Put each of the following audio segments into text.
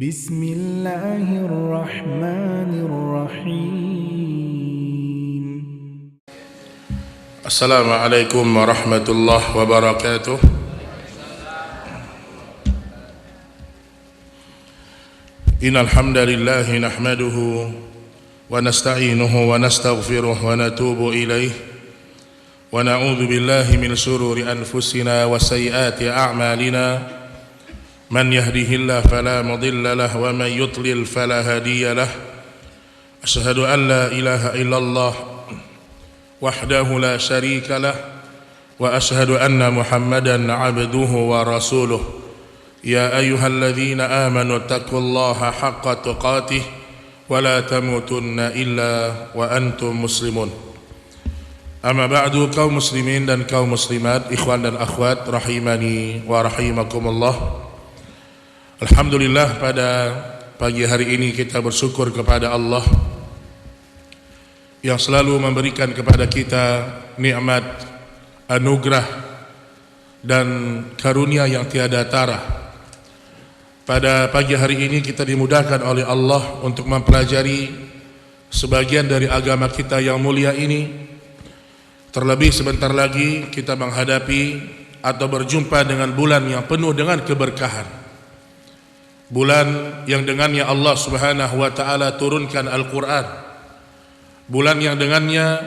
Bismillahirrahmanirrahim. Assalamualaikum warahmatullahi wabarakatuh. Innal hamdalillah nahmaduhu wa nasta'inuhu wa nastaghfiruh wa natubu ilayh wa na'udzu billahi min shururi anfusina wa sayyiati a'malina. Man yahdihillahu fala mudilla lahu wa man yudlil fala hadiya lahu. Asyhadu an la ilaha illallah wahdahu la syarika lah wa asyhadu anna Muhammadan abduhu wa rasuluh. Ya ayyuhalladzina amanu taqullaha haqqa tuqatih wa la tamutunna illa wa antum muslimun. Amma ba'du, kaum muslimin dan kaum muslimat, ikhwan dan akhwat rahimani wa rahimakumullah. Alhamdulillah, pada pagi hari ini kita bersyukur kepada Allah yang selalu memberikan kepada kita nikmat, anugerah dan karunia yang tiada tara. Pada pagi hari ini kita dimudahkan oleh Allah untuk mempelajari sebagian dari agama kita yang mulia ini. Terlebih sebentar lagi kita menghadapi atau berjumpa dengan bulan yang penuh dengan keberkahan. Bulan yang dengannya Allah Subhanahu wa ta'ala turunkan Al-Quran. Bulan yang dengannya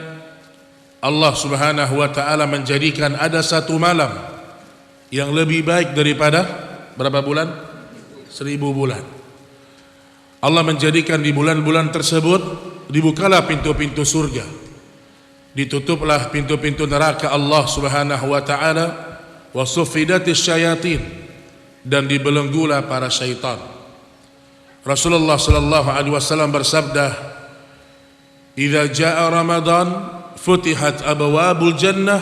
Allah Subhanahu wa ta'ala menjadikan ada satu malam yang lebih baik daripada berapa bulan? 1000 bulan. Allah menjadikan di bulan-bulan tersebut dibukalah pintu-pintu surga, ditutuplah pintu-pintu neraka Allah Subhanahu wa ta'ala, wa suffidatis syayatin, dan dibelenggulah para syaitan. Rasulullah sallallahu alaihi wasallam bersabda, "Idza jaa Ramadan futihat abwabul jannah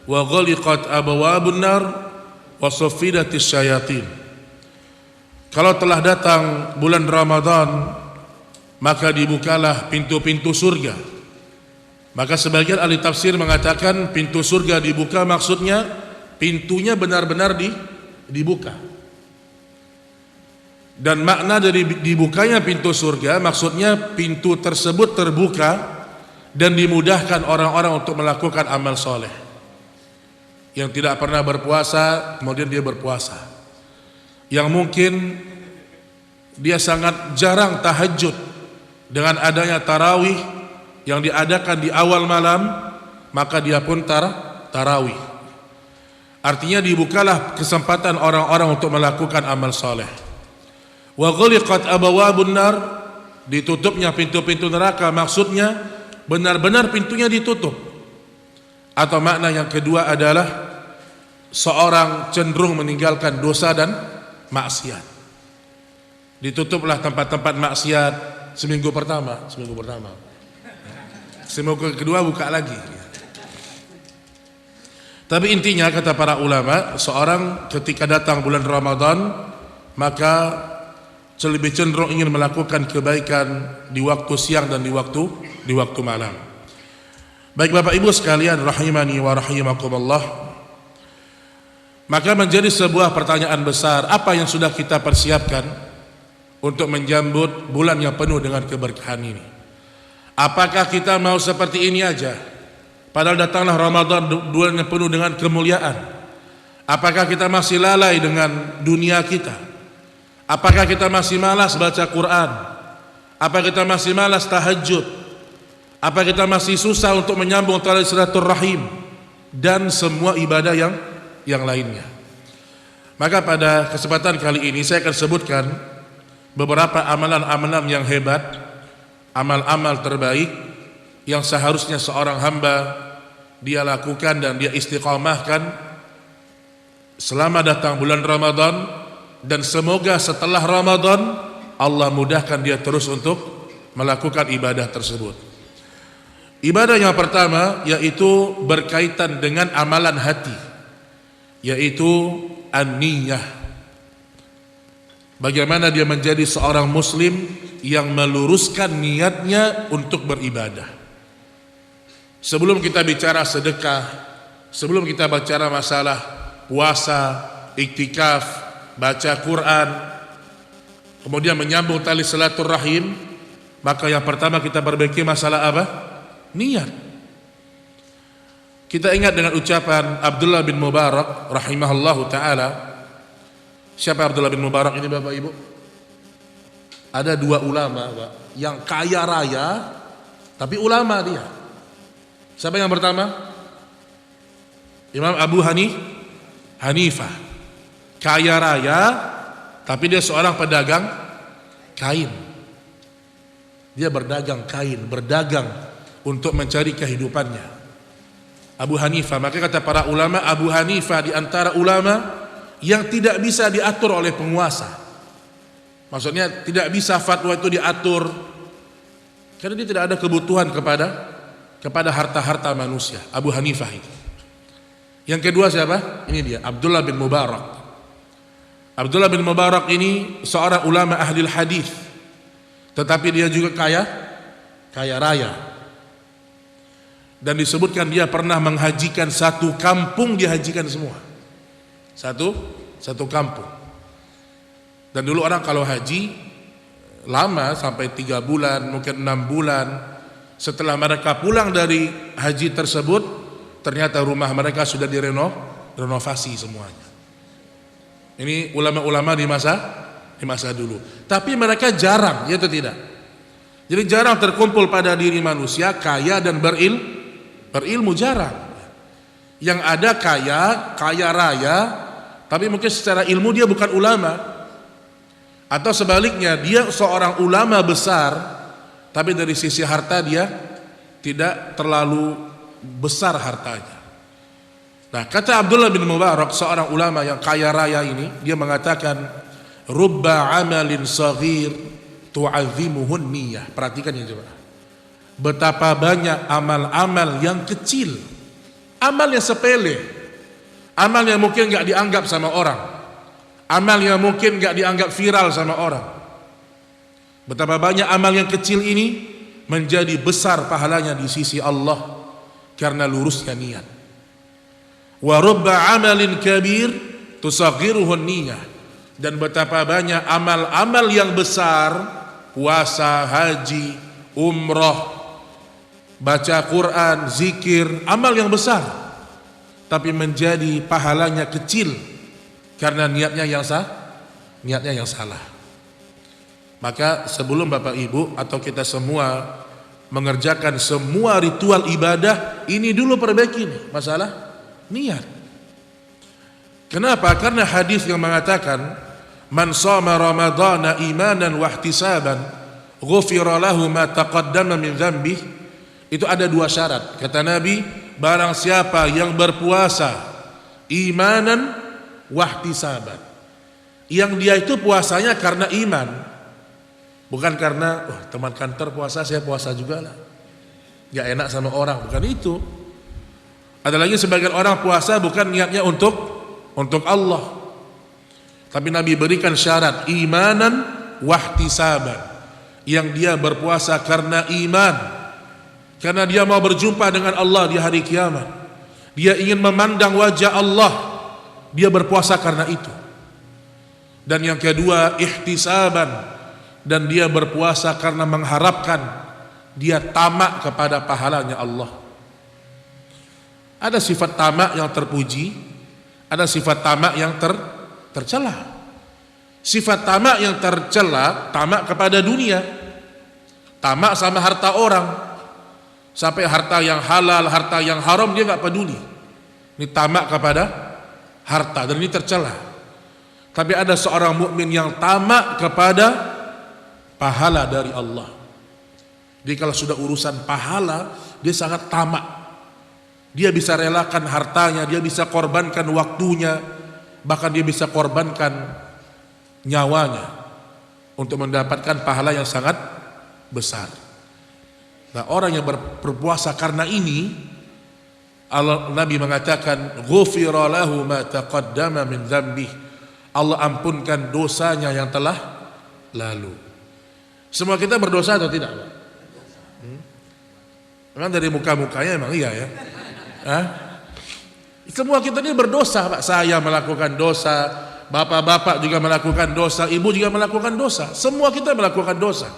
wa ghaliqat abwabun nar wa suffidatis syayatin." Kalau telah datang bulan Ramadan, maka dibukalah pintu-pintu surga. Maka sebagian ahli tafsir mengatakan pintu surga dibuka maksudnya pintunya benar-benar dibuka. Dan makna dari dibukanya pintu surga maksudnya pintu tersebut terbuka dan dimudahkan orang-orang untuk melakukan amal soleh. Yang tidak pernah berpuasa kemudian dia berpuasa, yang mungkin dia sangat jarang tahajud, dengan adanya tarawih yang diadakan di awal malam maka dia pun tarawih. Artinya dibukalah kesempatan orang-orang untuk melakukan amal soleh. Wa ghaliqat abwabun nar, ditutupnya pintu-pintu neraka maksudnya benar-benar pintunya ditutup. Atau makna yang kedua adalah seorang cenderung meninggalkan dosa dan maksiat. Ditutuplah tempat-tempat maksiat seminggu pertama. Seminggu kedua buka lagi. Tapi intinya kata para ulama, seorang ketika datang bulan Ramadan maka lebih cenderung ingin melakukan kebaikan di waktu siang dan di waktu malam. Baik Bapak Ibu sekalian rahimani wa rahimakumullah, maka menjadi sebuah pertanyaan besar, apa yang sudah kita persiapkan untuk menjambut bulan yang penuh dengan keberkahan ini? Apakah kita mau seperti ini aja, padahal datanglah Ramadan, bulan yang penuh dengan kemuliaan? Apakah kita masih lalai dengan dunia kita? Apakah kita masih malas baca Quran? Apa kita masih malas tahajud? Apa kita masih susah untuk menyambung tali silaturahim dan semua ibadah yang lainnya? Maka pada kesempatan kali ini saya akan sebutkan beberapa amalan-amalan yang hebat, amal-amal terbaik yang seharusnya seorang hamba dia lakukan dan dia istiqamahkan selama datang bulan Ramadan. Dan semoga setelah Ramadan Allah mudahkan dia terus untuk melakukan ibadah tersebut. Ibadah yang pertama yaitu berkaitan dengan amalan hati, yaitu an-niyah. Bagaimana dia menjadi seorang muslim yang meluruskan niatnya untuk beribadah. Sebelum kita bicara sedekah, sebelum kita bicara masalah puasa, iktikaf, baca Quran, kemudian menyambung tali silaturahim, maka yang pertama kita perbaiki masalah apa? Niat. Kita ingat dengan ucapan Abdullah bin Mubarak rahimahullahu ta'ala. Siapa Abdullah bin Mubarak ini Bapak Ibu? Ada dua ulama Pak, yang kaya raya tapi ulama dia. Siapa yang pertama? Imam Abu Hanifah. Kaya raya tapi dia seorang pedagang kain. Dia berdagang kain, berdagang untuk mencari kehidupannya. Abu Hanifah, maka kata para ulama, Abu Hanifah di antara ulama yang tidak bisa diatur oleh penguasa. Maksudnya tidak bisa fatwa itu diatur karena dia tidak ada kebutuhan kepada harta-harta manusia. Abu Hanifah itu. Yang kedua siapa? Ini dia, Abdullah bin Mubarak. Abdullah bin Mubarak ini seorang ulama ahli hadis, tetapi dia juga kaya raya. Dan disebutkan dia pernah menghajikan satu kampung, dihajikan semua. Satu kampung. Dan dulu orang kalau haji lama sampai 3 bulan, mungkin 6 bulan. Setelah mereka pulang dari haji tersebut, ternyata rumah mereka sudah direnovasi semuanya. Ini ulama-ulama di masa dulu. Tapi mereka jarang, ya atau tidak? Jadi jarang terkumpul pada diri manusia kaya dan berilmu, jarang. Yang ada kaya raya, tapi mungkin secara ilmu dia bukan ulama. Atau sebaliknya, dia seorang ulama besar, tapi dari sisi harta dia tidak terlalu besar hartanya. Nah, kata Abdullah bin Mubarak, seorang ulama yang kaya raya ini, dia mengatakan, rubba amalin saghir tu'azzimuhun niyah. Perhatikan ini coba. Betapa banyak amal-amal yang kecil, amal yang sepele, amal yang mungkin gak dianggap sama orang, amal yang mungkin gak dianggap viral sama orang. Betapa banyak amal yang kecil ini menjadi besar pahalanya di sisi Allah karena lurusnya niat. Wa rubba amalin kabir tusaghiruhun niyah. Dan betapa banyak amal-amal yang besar, puasa, haji, umrah, baca Quran, zikir, amal yang besar, tapi menjadi pahalanya kecil karena niatnya yang salah. Maka sebelum Bapak Ibu atau kita semua mengerjakan semua ritual ibadah, ini dulu perbaiki nih, masalah niat. Kenapa? Karena hadis yang mengatakan man shoma ramadhana imanan wa ihtisaban ghufira lahu ma taqaddama min dzambi. Itu ada 2 syarat. Kata Nabi, barang siapa yang berpuasa imanan wa ihtisaban, yang dia itu puasanya karena iman, bukan karena teman kantor puasa saya puasa juga lah, gak enak sama orang, bukan itu. Ada lagi sebagian orang puasa bukan niatnya untuk Allah, tapi Nabi berikan syarat imanan wahtisaban, yang dia berpuasa karena iman, karena dia mau berjumpa dengan Allah di hari kiamat, dia ingin memandang wajah Allah, dia berpuasa karena itu. Dan yang kedua ihtisaban, dan dia berpuasa karena mengharapkan, dia tamak kepada pahalanya Allah. Ada sifat tamak yang terpuji, ada sifat tamak yang tercela. Sifat tamak yang tercela, tamak kepada dunia, tamak sama harta orang, sampai harta yang halal, harta yang haram dia nggak peduli. Ini tamak kepada harta, dan ini tercela. Tapi ada seorang mukmin yang tamak kepada pahala dari Allah. Jadi kalau sudah urusan pahala, dia sangat tamak. Dia bisa relakan hartanya, dia bisa korbankan waktunya, bahkan dia bisa korbankan nyawanya untuk mendapatkan pahala yang sangat besar. Nah, orang yang berpuasa karena ini, Nabi mengatakan ghufira lahu ma taqaddama min dzambi. Allah ampunkan dosanya yang telah lalu. Semua kita berdosa atau tidak, Pak? Memang dari muka-mukanya emang iya ya. Semua kita ini berdosa, Pak. Saya melakukan dosa, bapak-bapak juga melakukan dosa, ibu juga melakukan dosa, semua kita melakukan dosa.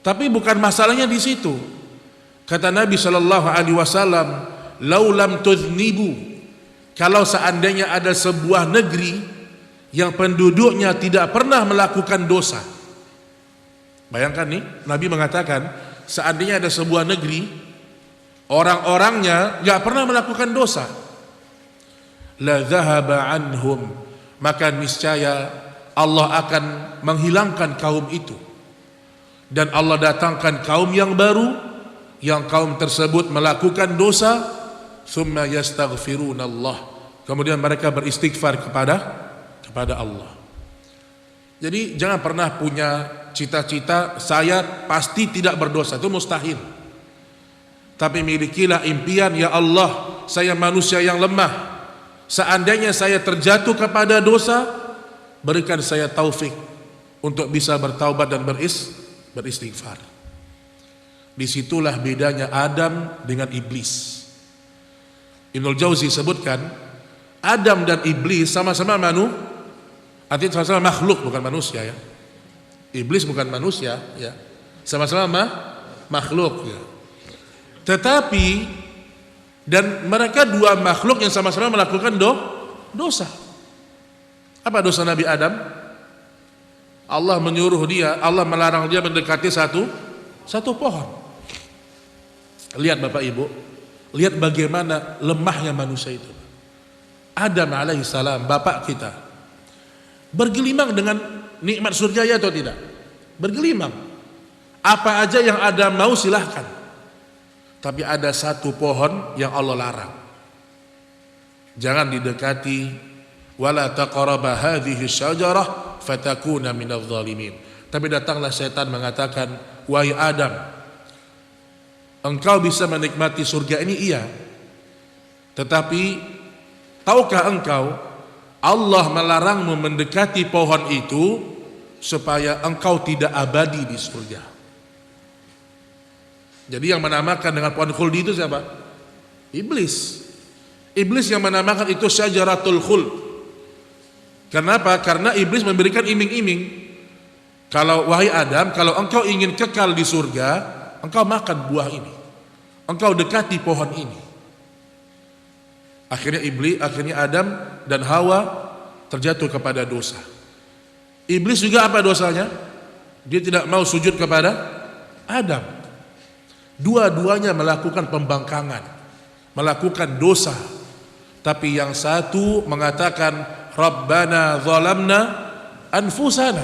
Tapi bukan masalahnya di situ. Kata Nabi sallallahu alaihi wasallam, "Lau lam tuznibu," kalau seandainya ada sebuah negeri yang penduduknya tidak pernah melakukan dosa. Bayangkan nih, Nabi mengatakan, seandainya ada sebuah negeri orang-orangnya enggak pernah melakukan dosa, la dhahaba anhum, maka niscaya Allah akan menghilangkan kaum itu, dan Allah datangkan kaum yang baru, yang kaum tersebut melakukan dosa, summa yastaghfirunallah, kemudian mereka beristighfar kepada Allah. Jadi jangan pernah punya cita-cita saya pasti tidak berdosa, itu mustahil. Tapi milikilah impian, ya Allah, saya manusia yang lemah, seandainya saya terjatuh kepada dosa, berikan saya taufik untuk bisa bertaubat dan beristighfar. Disitulah bedanya Adam dengan iblis. Ibnul Jauzi sebutkan, Adam dan iblis sama-sama artinya sama-sama makhluk, bukan manusia ya. Iblis bukan manusia ya, sama-sama makhluk ya. Tetapi dan mereka dua makhluk yang sama-sama melakukan dosa. Apa dosa Nabi Adam? Allah menyuruh dia, Allah melarang dia mendekati satu pohon. Lihat Bapak Ibu, lihat bagaimana lemahnya manusia itu. Adam alaihissalam, bapak kita, bergelimang dengan nikmat surga ya atau tidak? Bergelimang. Apa aja yang Adam mau silahkan. Tapi ada satu pohon yang Allah larang. Jangan didekati, wala taqraba hadhihi syajarah fatakuna minadh dhalimin. Tapi datanglah setan mengatakan, wahai Adam, engkau bisa menikmati surga ini, iya. Tetapi tahukah engkau Allah melarangmu mendekati pohon itu supaya engkau tidak abadi di surga. Jadi yang menamakan dengan pohon khuldi itu siapa? Iblis. Iblis yang menamakan itu syajaratul khuld. Kenapa? Karena iblis memberikan iming-iming. Kalau wahai Adam, kalau engkau ingin kekal di surga, engkau makan buah ini, engkau dekati pohon ini. Akhirnya Adam dan Hawa terjatuh kepada dosa. Iblis juga apa dosanya? Dia tidak mau sujud kepada Adam. Dua-duanya melakukan pembangkangan, melakukan dosa. Tapi yang satu mengatakan, Rabbana zalamna anfusana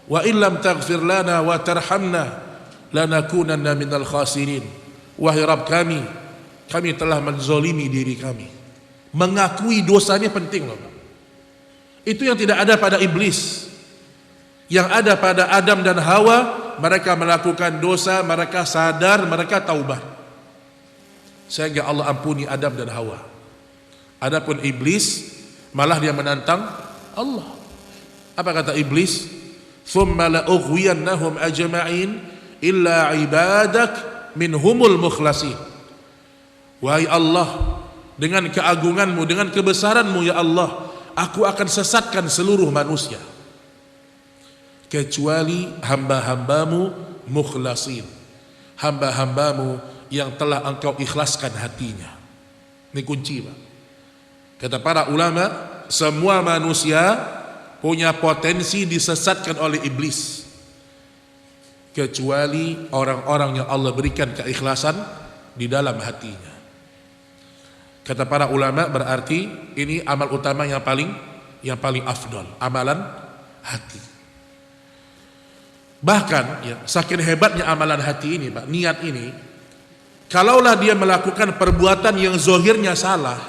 wa illam taghfir lana wa tarhamna lanakunanna minal khasirin. Wahai Rabb kami telah menzalimi diri kami. Mengakui dosanya penting loh. Itu yang tidak ada pada iblis. Yang ada pada Adam dan Hawa, mereka melakukan dosa, mereka sadar, mereka taubat, sehingga Allah ampuni Adam dan Hawa. Adapun iblis malah dia menantang Allah. Apa kata iblis? Thumma la ughwiyannahum ajma'in illa ibadak minhumul mukhlasin. Wahai Allah, dengan keagunganmu, dengan kebesaranmu ya Allah, aku akan sesatkan seluruh manusia kecuali hamba-hambamu mukhlasin, hamba-hambamu yang telah engkau ikhlaskan hatinya. Ini kunci Pak. Kata para ulama, semua manusia punya potensi disesatkan oleh iblis, kecuali orang-orang yang Allah berikan keikhlasan di dalam hatinya. Kata para ulama, berarti ini amal utama yang paling afdal, amalan hati. Bahkan ya, saking hebatnya amalan hati ini Pak, niat ini, kalaulah dia melakukan perbuatan yang zohirnya salah,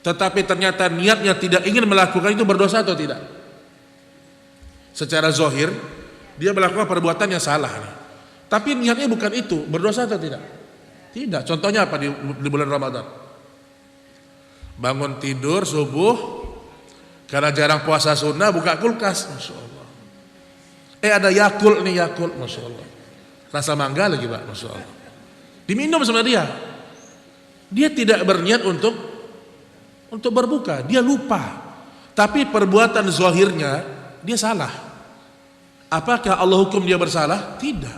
tetapi ternyata niatnya tidak ingin melakukan itu, berdosa atau tidak? Secara zohir dia melakukan perbuatan yang salah nih, tapi niatnya bukan itu, berdosa atau tidak? Tidak. Contohnya apa di bulan Ramadan? Bangun tidur subuh, karena jarang puasa sunnah, buka kulkas, Masya Allah. Ada Yakult nih, Yakult, Masya Allah. Rasa mangga lagi Pak, Masya Allah. Diminum sama dia. Dia tidak berniat untuk berbuka, dia lupa. tapi perbuatan zahirnya dia salah. Apakah Allah hukum dia bersalah? Tidak.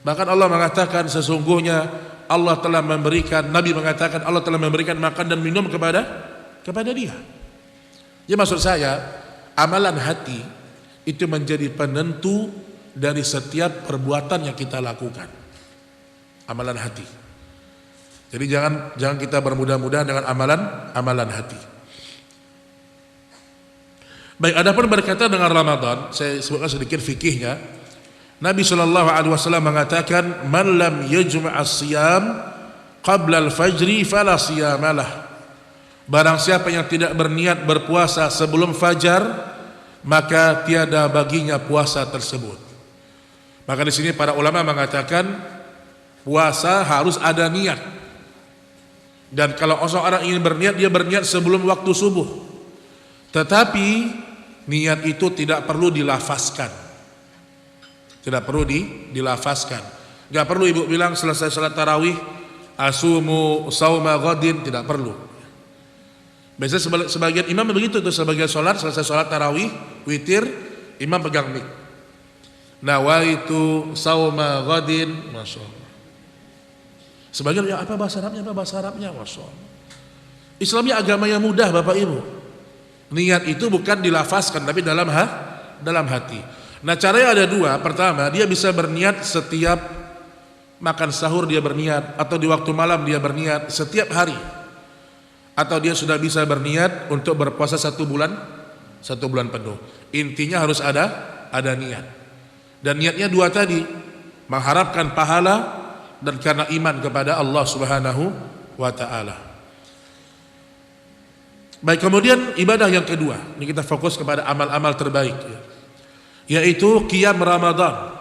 Bahkan Allah mengatakan sesungguhnya Allah telah memberikan, Nabi mengatakan Allah telah memberikan makan dan minum kepada dia. Jadi maksud saya, amalan hati itu menjadi penentu dari setiap perbuatan yang kita lakukan. Amalan hati. Jadi jangan kita bermudah-mudahan dengan amalan hati. Baik, adapun berkaitan dengan Ramadan, saya sebutkan sedikit fikihnya. Nabi SAW mengatakan, "Man lam yajma' as-siyam qabla al-fajri fala siyamalah." Barang siapa yang tidak berniat berpuasa sebelum fajar, maka tiada baginya puasa tersebut. Maka di sini para ulama mengatakan puasa harus ada niat. Dan kalau seorang ingin berniat, dia berniat sebelum waktu subuh. Tetapi niat itu tidak perlu dilafazkan. Tidak perlu dilafazkan. Enggak perlu ibu bilang selesai salat tarawih asumu sauma ghadin, tidak perlu. Biasanya sebagian imam begitu tuh, sebagian salat selesai salat tarawih witir, imam pegang mik. Nawaitu sauma ghadin, masyaallah. Sebagian ya apa bahasa Arabnya, masyaallah. Islamnya agama yang mudah Bapak Ibu. Niat itu bukan dilafazkan tapi dalam hati. Nah, caranya ada dua. Pertama, dia bisa berniat setiap makan sahur dia berniat, atau di waktu malam dia berniat setiap hari. Atau dia sudah bisa berniat untuk berpuasa 1 bulan penuh. Intinya harus ada niat. Dan niatnya dua tadi, mengharapkan pahala dan karena iman kepada Allah Subhanahu wa taala. Baik, kemudian ibadah yang kedua, ini kita fokus kepada amal-amal terbaik, yaitu qiyam Ramadan.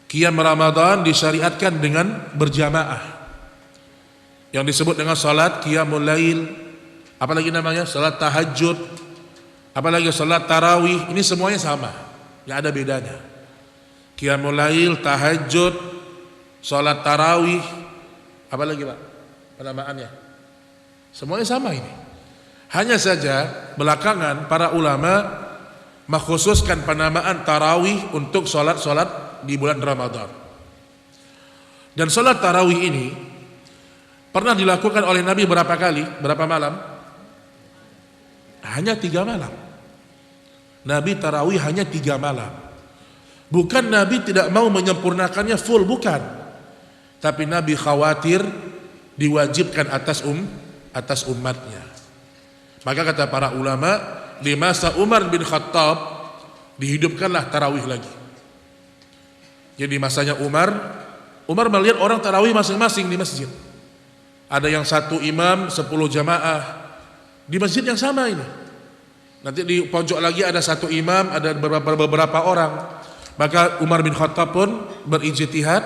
Qiyam Ramadan disyariatkan dengan berjamaah, yang disebut dengan salat qiyamul lail, apalagi namanya salat tahajud, apalagi salat tarawih. Ini semuanya sama, nggak ada bedanya. Qiyamul lail, tahajud, salat tarawih, apalagi Pak penamaannya, semuanya sama ini. Hanya saja belakangan para ulama mengkhususkan penamaan tarawih untuk solat di bulan Ramadan. Dan solat tarawih ini pernah dilakukan oleh Nabi berapa kali, berapa malam? Hanya 3 malam. Nabi tarawih hanya 3 malam. Bukan Nabi tidak mau menyempurnakannya full, bukan. Tapi Nabi khawatir diwajibkan atas umatnya. Maka kata para ulama, di masa Umar bin Khattab dihidupkanlah tarawih lagi. Jadi masanya Umar melihat orang tarawih masing-masing di masjid. Ada yang 1 imam 10 jamaah di masjid yang sama ini. Nanti di pojok lagi ada 1 imam, ada beberapa orang. Maka Umar bin Khattab pun berijtihad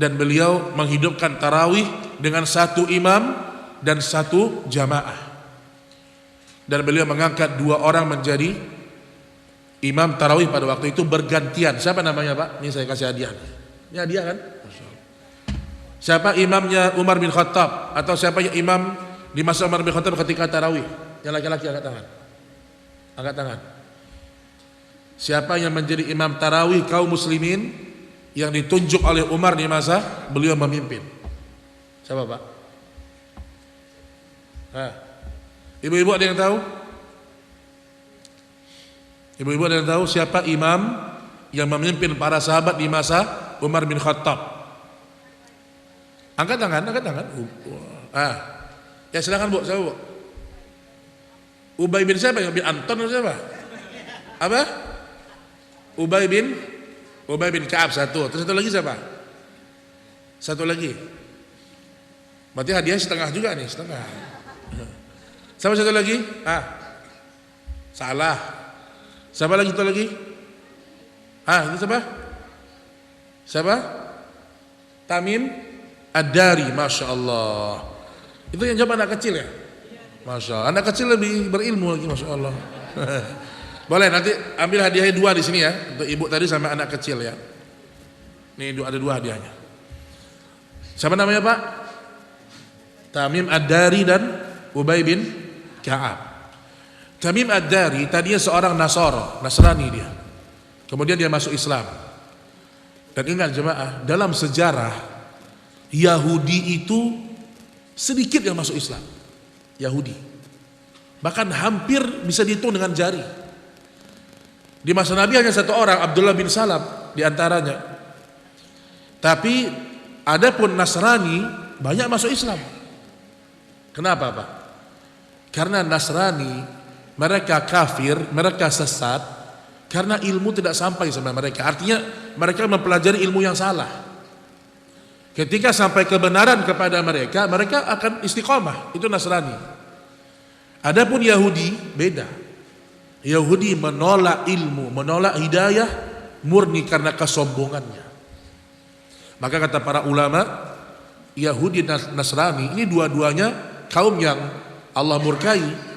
dan beliau menghidupkan tarawih dengan 1 imam dan 1 jamaah. Dan beliau mengangkat 2 orang menjadi imam tarawih pada waktu itu bergantian. Siapa namanya Pak? Ini saya kasih hadiah. Ini hadiah kan? Siapa imamnya Umar bin Khattab? Atau siapa yang imam di masa Umar bin Khattab ketika tarawih? Yang laki-laki angkat tangan. Angkat tangan. Siapa yang menjadi imam tarawih kaum muslimin yang ditunjuk oleh Umar di masa beliau memimpin? Siapa Pak? Ibu-ibu ada yang tahu? Ibu-ibu ada yang tahu siapa imam yang memimpin para sahabat di masa Umar bin Khattab? Angkat tangan. Ya silakan Bu, siapa Bu? Ubay bin siapa? Bin Anton atau siapa? Apa? Ubay bin Ka'ab 1. Terus 1 lagi siapa? 1 lagi. Berarti hadiah setengah juga nih, setengah. Siapa 1 lagi? Salah. Siapa lagi 1 lagi? Itu siapa? Siapa? Tamim Ad-Dari, Masya Allah. Itu yang jawab anak kecil ya? Masya Allah. Anak kecil lebih berilmu lagi, Masya Allah. Boleh nanti ambil hadiahnya 2 di sini ya, untuk ibu tadi sama anak kecil ya. Nih ada 2 hadiahnya. Siapa namanya Pak? Tamim Ad-Dari dan Ubay bin Ka'ab. Tamim Ad-Dari tadinya seorang Nasrani dia. Kemudian dia masuk Islam. Dan ingat jemaah, dalam sejarah Yahudi itu sedikit yang masuk Islam. Yahudi. Bahkan hampir bisa dihitung dengan jari. Di masa Nabi hanya satu orang, Abdullah bin Salam di antaranya. Tapi adapun Nasrani banyak masuk Islam. Kenapa, Pak? Karena Nasrani mereka kafir, mereka sesat karena ilmu tidak sampai sama mereka. Artinya mereka mempelajari ilmu yang salah. Ketika sampai kebenaran kepada mereka, mereka akan istiqomah. Itu Nasrani. Adapun Yahudi beda. Yahudi menolak ilmu, menolak hidayah murni karena kesombongannya. Maka kata para ulama, Yahudi dan Nasrani ini dua-duanya kaum yang Allah murkai.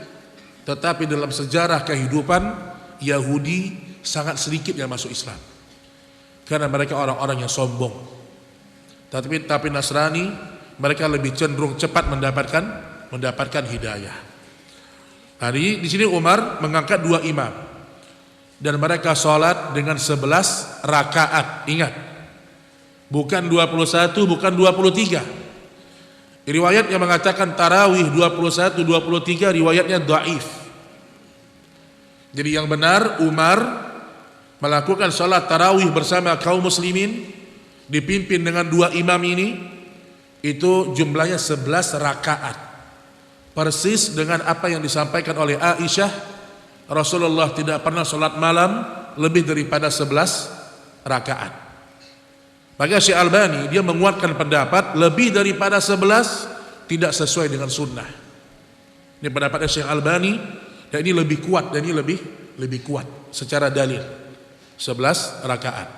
Tetapi dalam sejarah kehidupan Yahudi sangat sedikit yang masuk Islam karena mereka orang-orang yang sombong. Tapi Nasrani mereka lebih cenderung cepat mendapatkan hidayah. Nah, di sini Umar mengangkat 2 imam dan mereka sholat dengan 11 rakaat. Ingat, bukan 21, bukan 23. Riwayat yang mengatakan tarawih 21, 23 riwayatnya dhaif. Jadi yang benar Umar melakukan salat tarawih bersama kaum muslimin dipimpin dengan 2 imam ini, itu jumlahnya 11 rakaat. Persis dengan apa yang disampaikan oleh Aisyah, Rasulullah tidak pernah salat malam lebih daripada 11 rakaat. Maka Syekh Albani dia menguatkan pendapat lebih daripada 11 tidak sesuai dengan sunnah. Ini pendapatnya Syekh Albani dan ini lebih kuat dan ini lebih kuat secara dalil. 11 rakaat.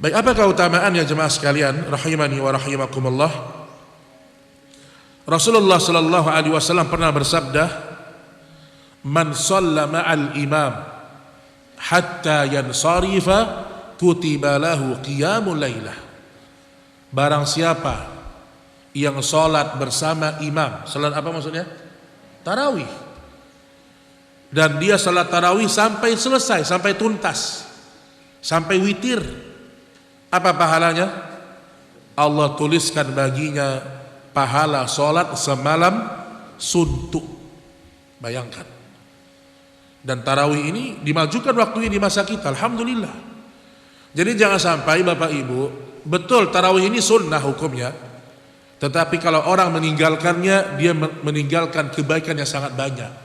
Baik, apa keutamaan ya jemaah sekalian rahimani wa rahimakumullah? Rasulullah sallallahu alaihi wasallam pernah bersabda, "Man shalla ma'al imam hatta yansarifa kutiba lahu qiyamul lailah." Barang siapa yang salat bersama imam, salat apa maksudnya? Tarawih. Dan dia salat tarawih sampai selesai, sampai tuntas, sampai witir. Apa pahalanya? Allah tuliskan baginya pahala salat semalam suntuk. Bayangkan. Dan tarawih ini dimajukan waktunya di masa kita, alhamdulillah. Jadi jangan sampai Bapak Ibu, betul tarawih ini sunnah hukumnya, tetapi kalau orang meninggalkannya, dia meninggalkan kebaikan yang sangat banyak.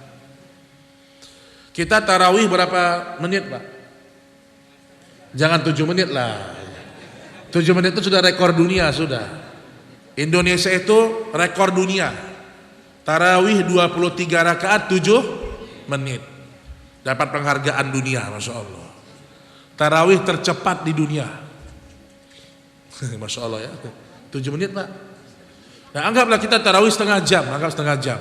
Kita tarawih berapa menit, Pak? Jangan 7 menit lah. 7 menit itu sudah rekor dunia sudah. Indonesia itu rekor dunia. Tarawih 23 rakaat 7 menit. Dapat penghargaan dunia, Masya Allah. Tarawih tercepat di dunia. Masya Allah ya. 7 menit, Pak. Nah, anggaplah kita tarawih setengah jam. Anggap setengah jam.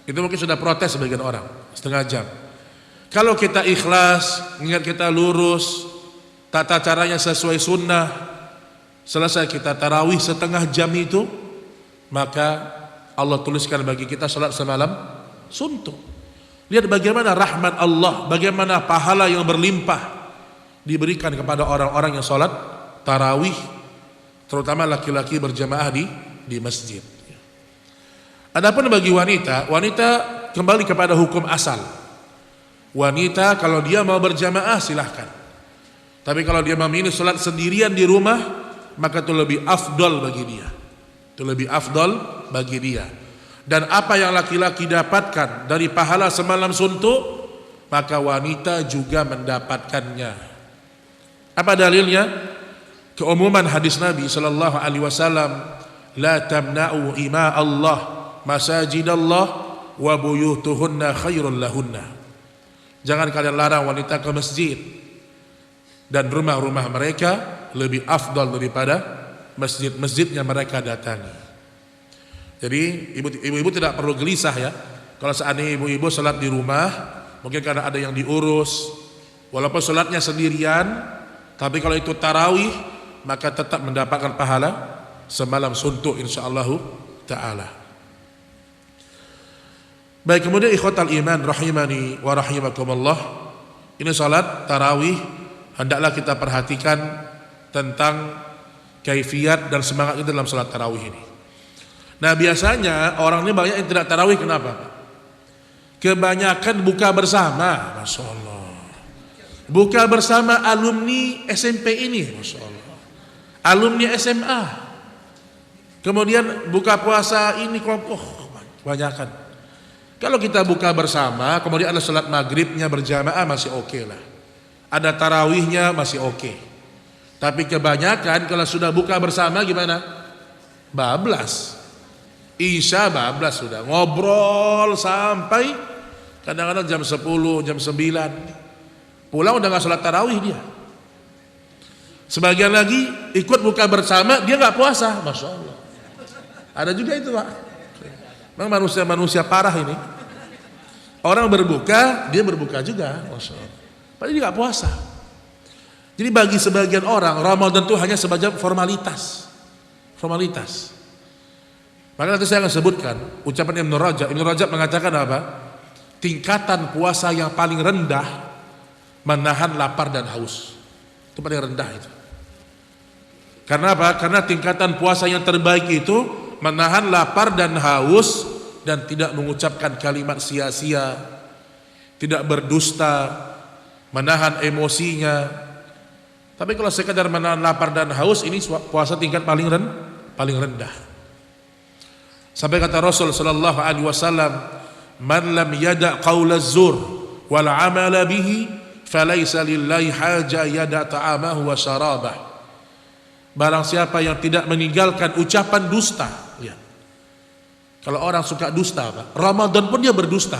Itu mungkin sudah protes sebagian orang. Setengah jam. Kalau kita ikhlas, ingat kita lurus, tata caranya sesuai sunnah, selesai kita tarawih setengah jam itu, maka Allah tuliskan bagi kita salat semalam suntuk. Lihat bagaimana rahmat Allah, bagaimana pahala yang berlimpah diberikan kepada orang-orang yang salat tarawih, terutama laki-laki berjamaah di masjid. Adapun bagi wanita kembali kepada hukum asal. Wanita kalau dia mau berjamaah silahkan. Tapi kalau dia memilih salat sendirian di rumah, maka itu lebih afdal bagi dia. Itu lebih afdal bagi dia. Dan apa yang laki-laki dapatkan dari pahala semalam suntuk, maka wanita juga mendapatkannya. Apa dalilnya? Keumuman hadis Nabi sallallahu alaihi wasallam, la tamna'u ima Allah masajidallah wa buyutuhunna khairul lahunna. Jangan kalian larang wanita ke masjid, dan rumah-rumah mereka lebih afdal daripada masjid-masjidnya mereka datangi. Jadi ibu-ibu tidak perlu gelisah ya. Kalau seandainya ibu-ibu salat di rumah, mungkin karena ada yang diurus, walaupun salatnya sendirian, tapi kalau itu tarawih, maka tetap mendapatkan pahala semalam suntuk insyaallah ta'ala. Baik, kemudian ikhwatal iman rahimani wa rahimakumullah, ini salat tarawih hendaklah kita perhatikan tentang kaifiat dan semangat itu dalam salat tarawih ini. Nah, biasanya orang ini banyak yang tidak tarawih, kenapa? Kebanyakan buka bersama, Masya Allah. Buka bersama alumni SMP ini, Masya Allah. Alumni SMA. Kemudian buka puasa ini kelompok, kebanyakan. Kalau kita buka bersama, kemudian ada salat maghribnya berjamaah masih oke lah. Ada tarawihnya masih oke. Tapi kebanyakan kalau sudah buka bersama gimana? Bablas. Isya bablas sudah, ngobrol sampai kadang-kadang jam 10, jam 9. Pulang udah gak sholat tarawih dia. Sebagian lagi ikut buka bersama, dia gak puasa. Masya Allah. Ada juga itu, Pak. Memang manusia-manusia parah ini. Orang berbuka, dia berbuka juga. Masya Allah. Padahal dia gak puasa. Jadi bagi sebagian orang, Ramadan itu hanya sebagai formalitas. Formalitas. Maka nanti saya akan sebutkan ucapan Ibnu Rajab. Ibnu Rajab mengatakan apa? Tingkatan puasa yang paling rendah menahan lapar dan haus. Itu paling rendah itu. Karena apa? Karena tingkatan puasa yang terbaik itu menahan lapar dan haus dan tidak mengucapkan kalimat sia-sia, tidak berdusta, menahan emosinya. Tapi kalau sekadar menahan lapar dan haus, ini puasa tingkat paling rendah. Sampai kata Rasul sallallahu alaihi wasallam, "Man lam yada' qaula az-zur wal 'amala bihi, falaysa lillahi haja yada' ta'amahu wa syarabah." Barang siapa yang tidak meninggalkan ucapan dusta, ya. Kalau orang suka dusta, Pak, Ramadan pun dia berdusta.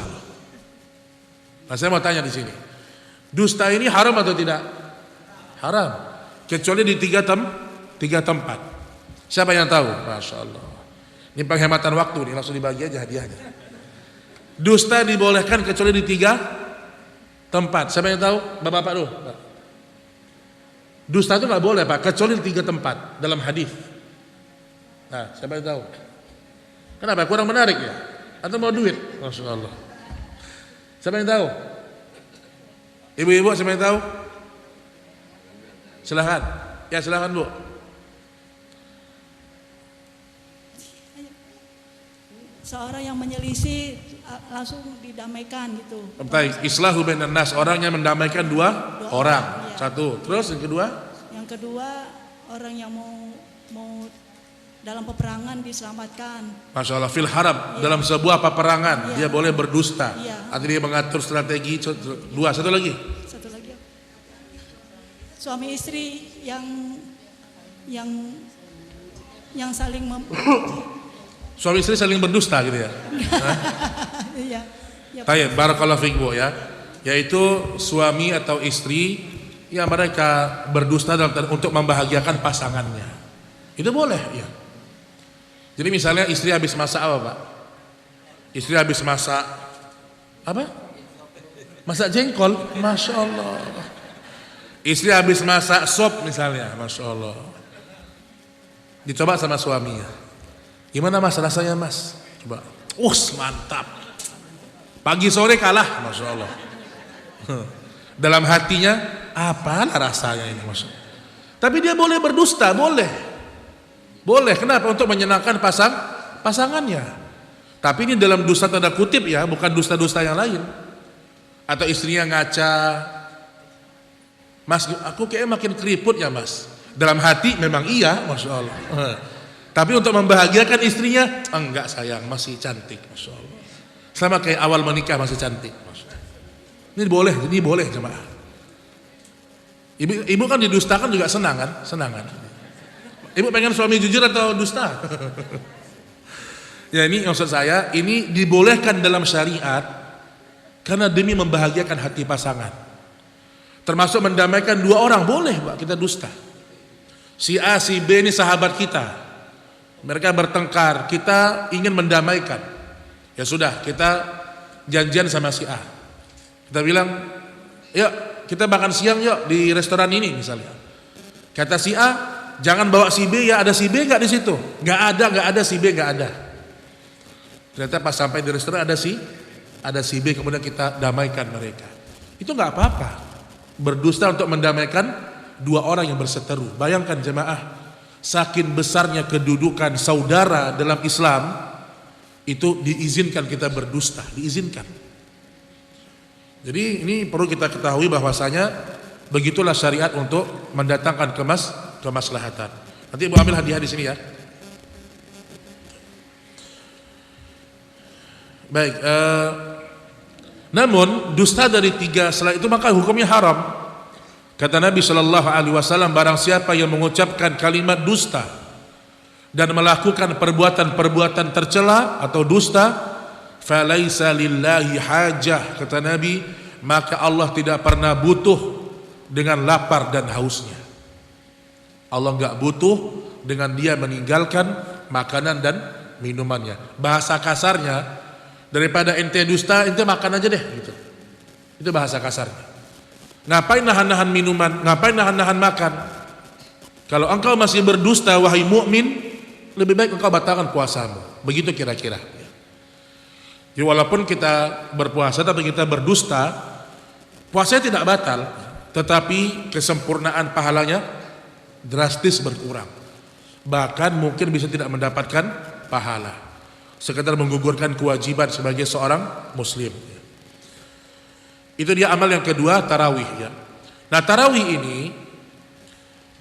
Nah, saya mau tanya di sini. Dusta ini haram atau tidak? Haram. Kecuali di tiga tempat. Siapa yang tahu? Masya Allah. Ini penghematan waktu nih, langsung dibagi aja hadiahnya. Dusta dibolehkan kecuali di 3 tempat. Siapa yang tahu? Bapak-bapak dulu. Dusta itu nggak boleh, Pak, kecuali di 3 tempat dalam hadis. Nah, siapa yang tahu? Kenapa? Kurang menarik ya? Atau mau duit? Masya Allah. Siapa yang tahu? Ibu-ibu, siapa yang tahu? Silahkan. Ya, silahkan, Bu. Seorang yang menyelisih langsung didamaikan gitu. Baik, islahu bainan nas, orang yang mendamaikan dua orang. Ya. Satu. Terus yang kedua? Yang kedua, orang yang mau dalam peperangan diselamatkan. Masya Allah, fil harab, dalam sebuah peperangan dia boleh berdusta. Artinya dia mengatur strategi. Dua, satu lagi. Satu lagi. Suami istri yang saling Suami istri saling berdusta gitu ya. Iya. Baik, barakallahu fiik, Bu, ya. Yaitu suami atau istri yang mereka berdusta untuk membahagiakan pasangannya. Itu boleh, ya. Jadi misalnya istri habis masak apa, Pak? Istri habis masak apa? Masak jengkol, Masya Allah. Istri habis masak sop misalnya, Masya Allah. Dicoba sama suaminya. Gimana, Mas, rasanya, Mas? Coba. Mantap. Pagi sore kalah, Masya Allah. Dalam hatinya, apalah rasanya ini, Masya Allah. Tapi dia boleh berdusta, boleh. Boleh, kenapa? Untuk menyenangkan pasangannya. Tapi ini dalam dusta tanda kutip ya, bukan dusta-dusta yang lain. Atau istrinya ngaca, Mas, aku kayaknya makin keriput ya, Mas. Dalam hati memang iya, Masya Allah. Tapi untuk membahagiakan istrinya, enggak sayang, masih cantik, Masya Allah. Sama kayak awal menikah masih cantik, Masya Allah. Ini boleh jemaah. Ibu kan didustakan juga senang kan? Ibu pengen suami jujur atau dusta? Ya, ini maksud saya, ini dibolehkan dalam syariat karena demi membahagiakan hati pasangan. Termasuk mendamaikan 2 orang, boleh, Pak, kita dusta. Si A, si B ini sahabat kita. Mereka bertengkar, kita ingin mendamaikan. Ya sudah, kita janjian sama si A. Kita bilang, yuk kita makan siang yuk di restoran ini misalnya. Kata si A, jangan bawa si B ya, ada si B nggak di situ? Nggak ada si B nggak ada. Ternyata pas sampai di restoran ada si ada si B kemudian kita damaikan mereka. Itu nggak apa-apa. Berdusta untuk mendamaikan dua orang yang berseteru. Bayangkan jemaah, saking besarnya kedudukan saudara dalam Islam, itu diizinkan kita berdusta, diizinkan. Jadi ini perlu kita ketahui bahwasanya begitulah syariat untuk mendatangkan kemaslahatan. Nanti Ibu ambil hadiah di sini ya. Baik, namun dusta dari tiga selain itu maka hukumnya haram. Kata Nabi Shallallahu Alaihi Wasallam, barang siapa yang mengucapkan kalimat dusta dan melakukan perbuatan-perbuatan tercela atau dusta, falaisa lillahi hajah, kata Nabi, maka Allah tidak pernah butuh dengan lapar dan hausnya. Allah enggak butuh dengan dia meninggalkan makanan dan minumannya. Bahasa kasarnya, daripada ente dusta, ente makan aja deh gitu. Itu bahasa kasarnya. Ngapain nahan-nahan minuman, ngapain nahan-nahan makan? Kalau engkau masih berdusta wahai mukmin, lebih baik engkau batalkan puasamu. Begitu kira-kira. Jadi walaupun kita berpuasa tapi kita berdusta, puasanya tidak batal, tetapi kesempurnaan pahalanya drastis berkurang. Bahkan mungkin bisa tidak mendapatkan pahala. Sekedar menggugurkan kewajiban sebagai seorang muslim. Itu dia amal yang kedua, tarawih ya. Nah, tarawih ini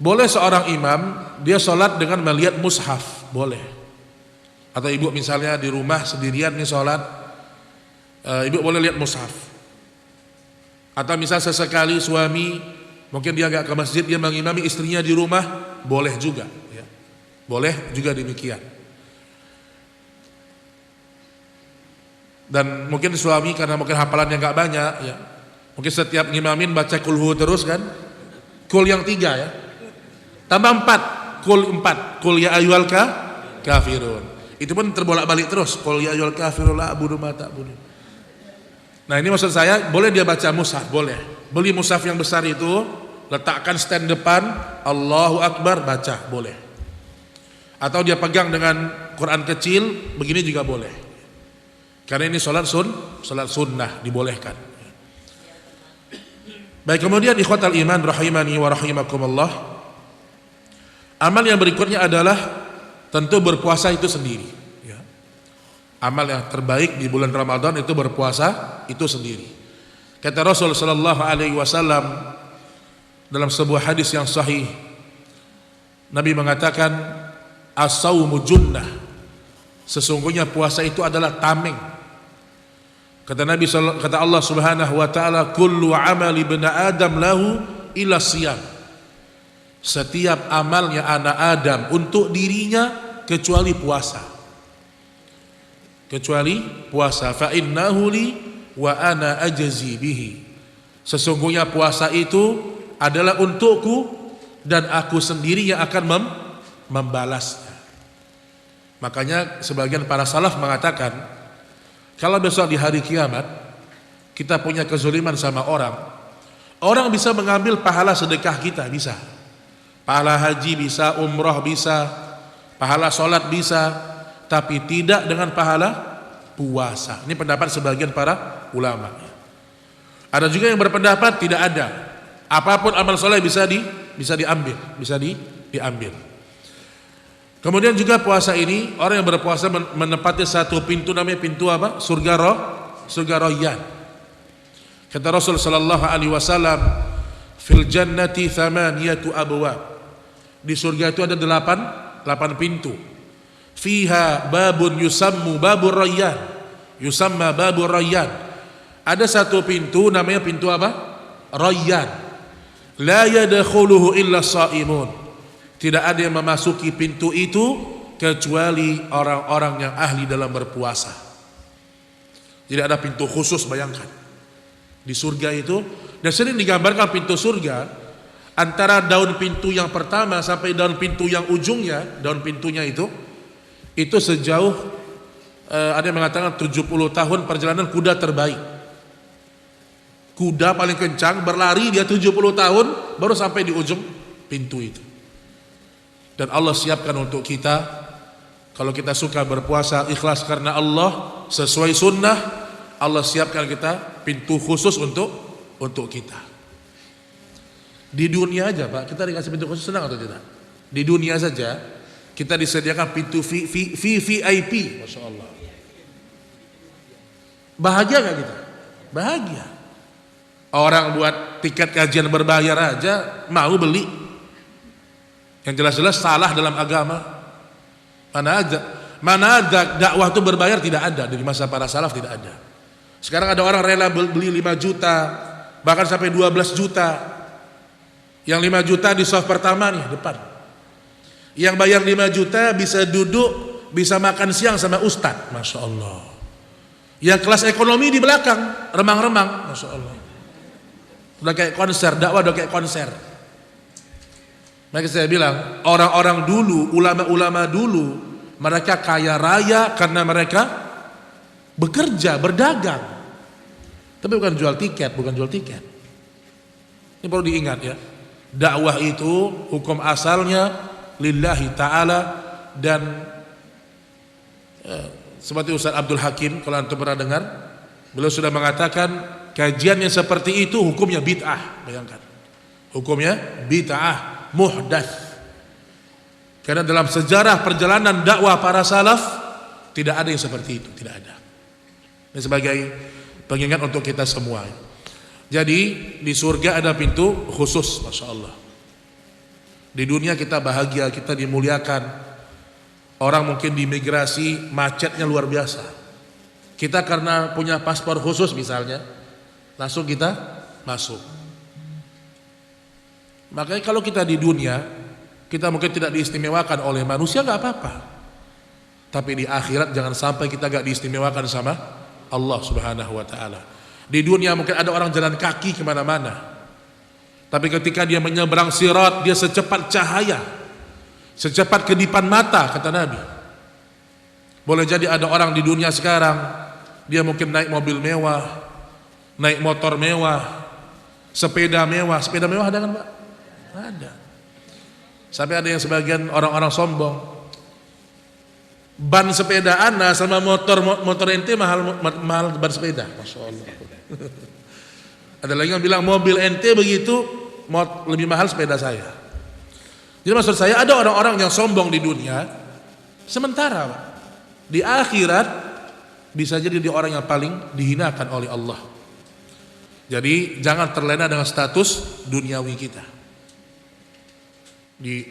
boleh seorang imam dia sholat dengan melihat mushaf, boleh. Atau ibu misalnya di rumah sendirian nih sholat, ibu boleh lihat mushaf. Atau misal sesekali suami mungkin dia nggak ke masjid, dia mengimami istrinya di rumah, boleh juga ya. Boleh juga demikian. Dan mungkin suami karena mungkin hafalannya nggak banyak ya, mungkin setiap ngimamin baca kulhu terus kan, kul yang 3 ya, tambah 4, kul ya ayyuhal kafirun, itu pun terbolak-balik terus, kul ya ayyuhal kafirun la a'budu ma ta'budun. Nah ini maksud saya, boleh dia baca mushaf, boleh. Beli mushaf yang besar itu, letakkan stand depan, Allahu Akbar, baca, boleh. Atau dia pegang dengan Quran kecil, begini juga boleh. Karena ini salat sunnah, dibolehkan. Baik, kemudian ikhwatal iman rahimani wa rahimakumullah. Amal yang berikutnya adalah tentu berpuasa itu sendiri ya. Amal yang terbaik di bulan Ramadan itu berpuasa itu sendiri. Kata Rasul sallallahu alaihi wasallam dalam sebuah hadis yang sahih, Nabi mengatakan as-saumu junnah, sesungguhnya puasa itu adalah tameng. Kata Nabi, kata Allah Subhanahu wa taala, kullu amali ibn Adam lahu illa siyam. Setiap amalnya anak Adam untuk dirinya kecuali puasa. Kecuali puasa. Fa innahu li wa ana ajzi bihi. Sesungguhnya puasa itu adalah untukku dan aku sendiri yang akan membalasnya. Makanya sebagian para salaf mengatakan, kalau besok di hari kiamat kita punya kezaliman sama orang, orang bisa mengambil pahala sedekah kita, bisa. Pahala haji bisa, umrah bisa, pahala sholat bisa, tapi tidak dengan pahala puasa. Ini pendapat sebagian para ulama. Ada juga yang berpendapat tidak ada. Apapun amal soleh bisa diambil. Kemudian juga puasa ini, orang yang berpuasa menempati satu pintu, namanya pintu apa? Surga Rayyan. Kata Rasul sallallahu alaihi wasallam, fil jannati thamaniyatu abwab. Di surga itu ada 8 pintu. Fiha babun yusamma babur Rayyan. Ada satu pintu namanya pintu apa? Rayyan. La yadkhuluhu illa shaimun. Tidak ada yang memasuki pintu itu kecuali orang-orang yang ahli dalam berpuasa. Jadi ada pintu khusus, bayangkan di surga itu. Dan sering digambarkan pintu surga antara daun pintu yang pertama sampai daun pintu yang ujungnya, daun pintunya itu sejauh ada yang mengatakan 70 tahun perjalanan kuda terbaik. Kuda paling kencang berlari dia 70 tahun baru sampai di ujung pintu itu. Dan Allah siapkan untuk kita, kalau kita suka berpuasa ikhlas karena Allah sesuai sunnah, Allah siapkan kita pintu khusus untuk kita. Di dunia aja Pak, kita dikasih pintu khusus, senang atau tidak? Di dunia saja kita disediakan pintu VIP, Masya Allah. Bahagia gak kita? Bahagia. Orang buat tiket kajian berbayar aja mau beli. Yang jelas-jelas salah dalam agama. Mana ada dakwah itu berbayar? Tidak ada. Dari masa para salaf tidak ada. Sekarang ada orang rela beli 5 juta, bahkan sampai 12 juta. Yang 5 juta di soft pertama nih depan. Yang bayar 5 juta bisa duduk, bisa makan siang sama ustadz, Masya Allah. Yang kelas ekonomi di belakang, remang-remang, Masya Allah. Udah kayak konser, dakwah udah kayak konser. Maka saya bilang, orang-orang dulu, ulama-ulama dulu, mereka kaya raya karena mereka bekerja, berdagang. Tapi bukan jual tiket. Ini perlu diingat ya. Dakwah itu hukum asalnya lillahi ta'ala, dan seperti Ustaz Abdul Hakim, kalau antum pernah dengar, beliau sudah mengatakan kajian yang seperti itu hukumnya bid'ah. Bayangkan, hukumnya bid'ah, muhdats. Karena dalam sejarah perjalanan dakwah para salaf tidak ada yang seperti itu, tidak ada. Ini sebagai pengingat untuk kita semua. Jadi di surga ada pintu khusus, Masya Allah. Di dunia kita bahagia, kita dimuliakan. Orang mungkin di imigrasi macetnya luar biasa. Kita karena punya paspor khusus misalnya, langsung kita masuk. Makanya kalau kita di dunia, kita mungkin tidak diistimewakan oleh manusia, gak apa-apa. Tapi di akhirat jangan sampai kita gak diistimewakan sama Allah Subhanahu wa ta'ala. Di dunia mungkin ada orang jalan kaki kemana-mana, tapi ketika dia menyeberang sirat, dia secepat cahaya, secepat kedipan mata, kata Nabi. Boleh jadi ada orang di dunia sekarang, dia mungkin naik mobil mewah, naik motor mewah, sepeda mewah. Sepeda mewah ada kan Pak? Ada. Sampai ada yang sebagian orang-orang sombong, ban sepeda ana sama motor ente mahal ban sepeda. Masya Allah. Ada lagi yang bilang mobil ente begitu lebih mahal sepeda saya. Jadi maksud saya ada orang-orang yang sombong di dunia, sementara Pak, di akhirat bisa jadi dia orang yang paling dihinakan oleh Allah. Jadi jangan terlena dengan status duniawi kita.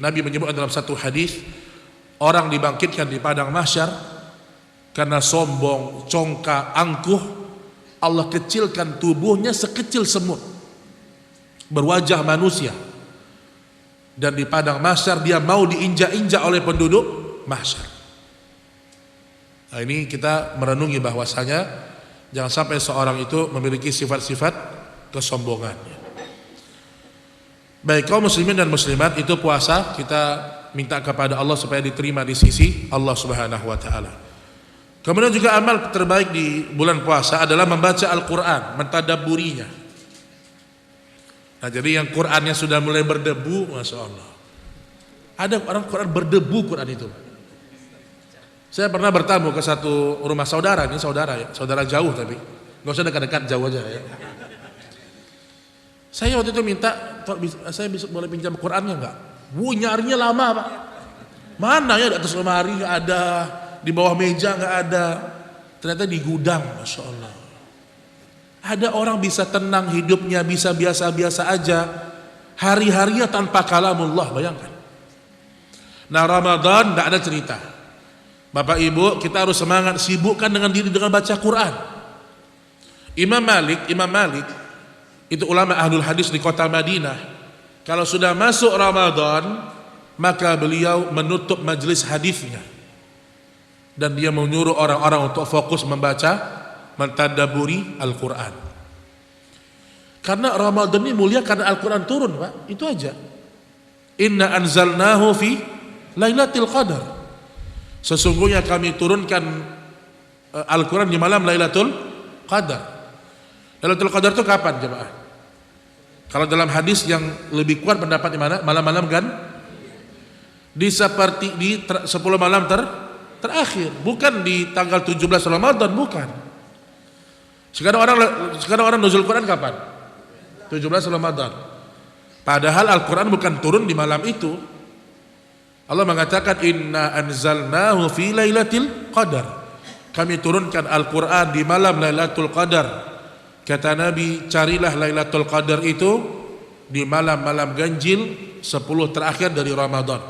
Nabi menyebut dalam satu hadis, orang dibangkitkan di padang mahsyar karena sombong, congkak, angkuh. Allah kecilkan tubuhnya sekecil semut, berwajah manusia, dan di padang mahsyar dia mau diinjak-injak oleh penduduk mahsyar. Nah, ini kita merenungi bahwasanya jangan sampai seorang itu memiliki sifat-sifat kesombongan. Baik kaum muslimin dan muslimat, itu puasa kita minta kepada Allah supaya diterima di sisi Allah Subhanahu wa ta'ala. Kemudian juga amal terbaik di bulan puasa adalah membaca Al-Quran, mentadabburinya. Nah, jadi yang Qurannya sudah mulai berdebu, Masya Allah. Ada orang Quran berdebu, Quran itu. Saya pernah bertamu ke satu rumah saudara, ini saudara ya, saudara jauh tapi nggak usah dekat-dekat, jauh aja ya. Saya waktu itu minta, saya bisa boleh pinjam Qurannya nggak? Nyarinya lama Pak. Mana ya, di atas lemari nggak ada, di bawah meja nggak ada, ternyata di gudang. Masya Allah. Ada orang bisa tenang hidupnya, bisa biasa-biasa aja, hari-harinya tanpa kalamullah, bayangkan. Nah Ramadan nggak ada cerita. Bapak Ibu, kita harus semangat, sibukkan dengan diri dengan baca Quran. Imam Malik itu ulama ahlul hadis di kota Madinah. Kalau sudah masuk Ramadan, maka beliau menutup majelis hadisnya. Dan dia menyuruh orang-orang untuk fokus membaca, mentadabburi Al-Quran. Karena Ramadan ini mulia karena Al-Quran turun Pak, itu aja. Inna anzalnahu fi Lailatul Qadar. Sesungguhnya kami turunkan Al-Quran di malam Lailatul Qadar. Lailatul Qadar itu kapan jemaah? Kalau dalam hadis yang lebih kuat pendapat di mana? Malam-malam kan? Di 10 malam terakhir, bukan di tanggal 17 Ramadan, bukan. Sekarang orang nuzul Quran kapan? 17 Ramadan. Padahal Al-Quran bukan turun di malam itu. Allah mengatakan inna anzalnahu fi lailatul qadar. Kami turunkan Al-Quran di malam Lailatul Qadar. Kata Nabi, carilah Lailatul Qadar itu di malam-malam ganjil 10 terakhir dari Ramadan.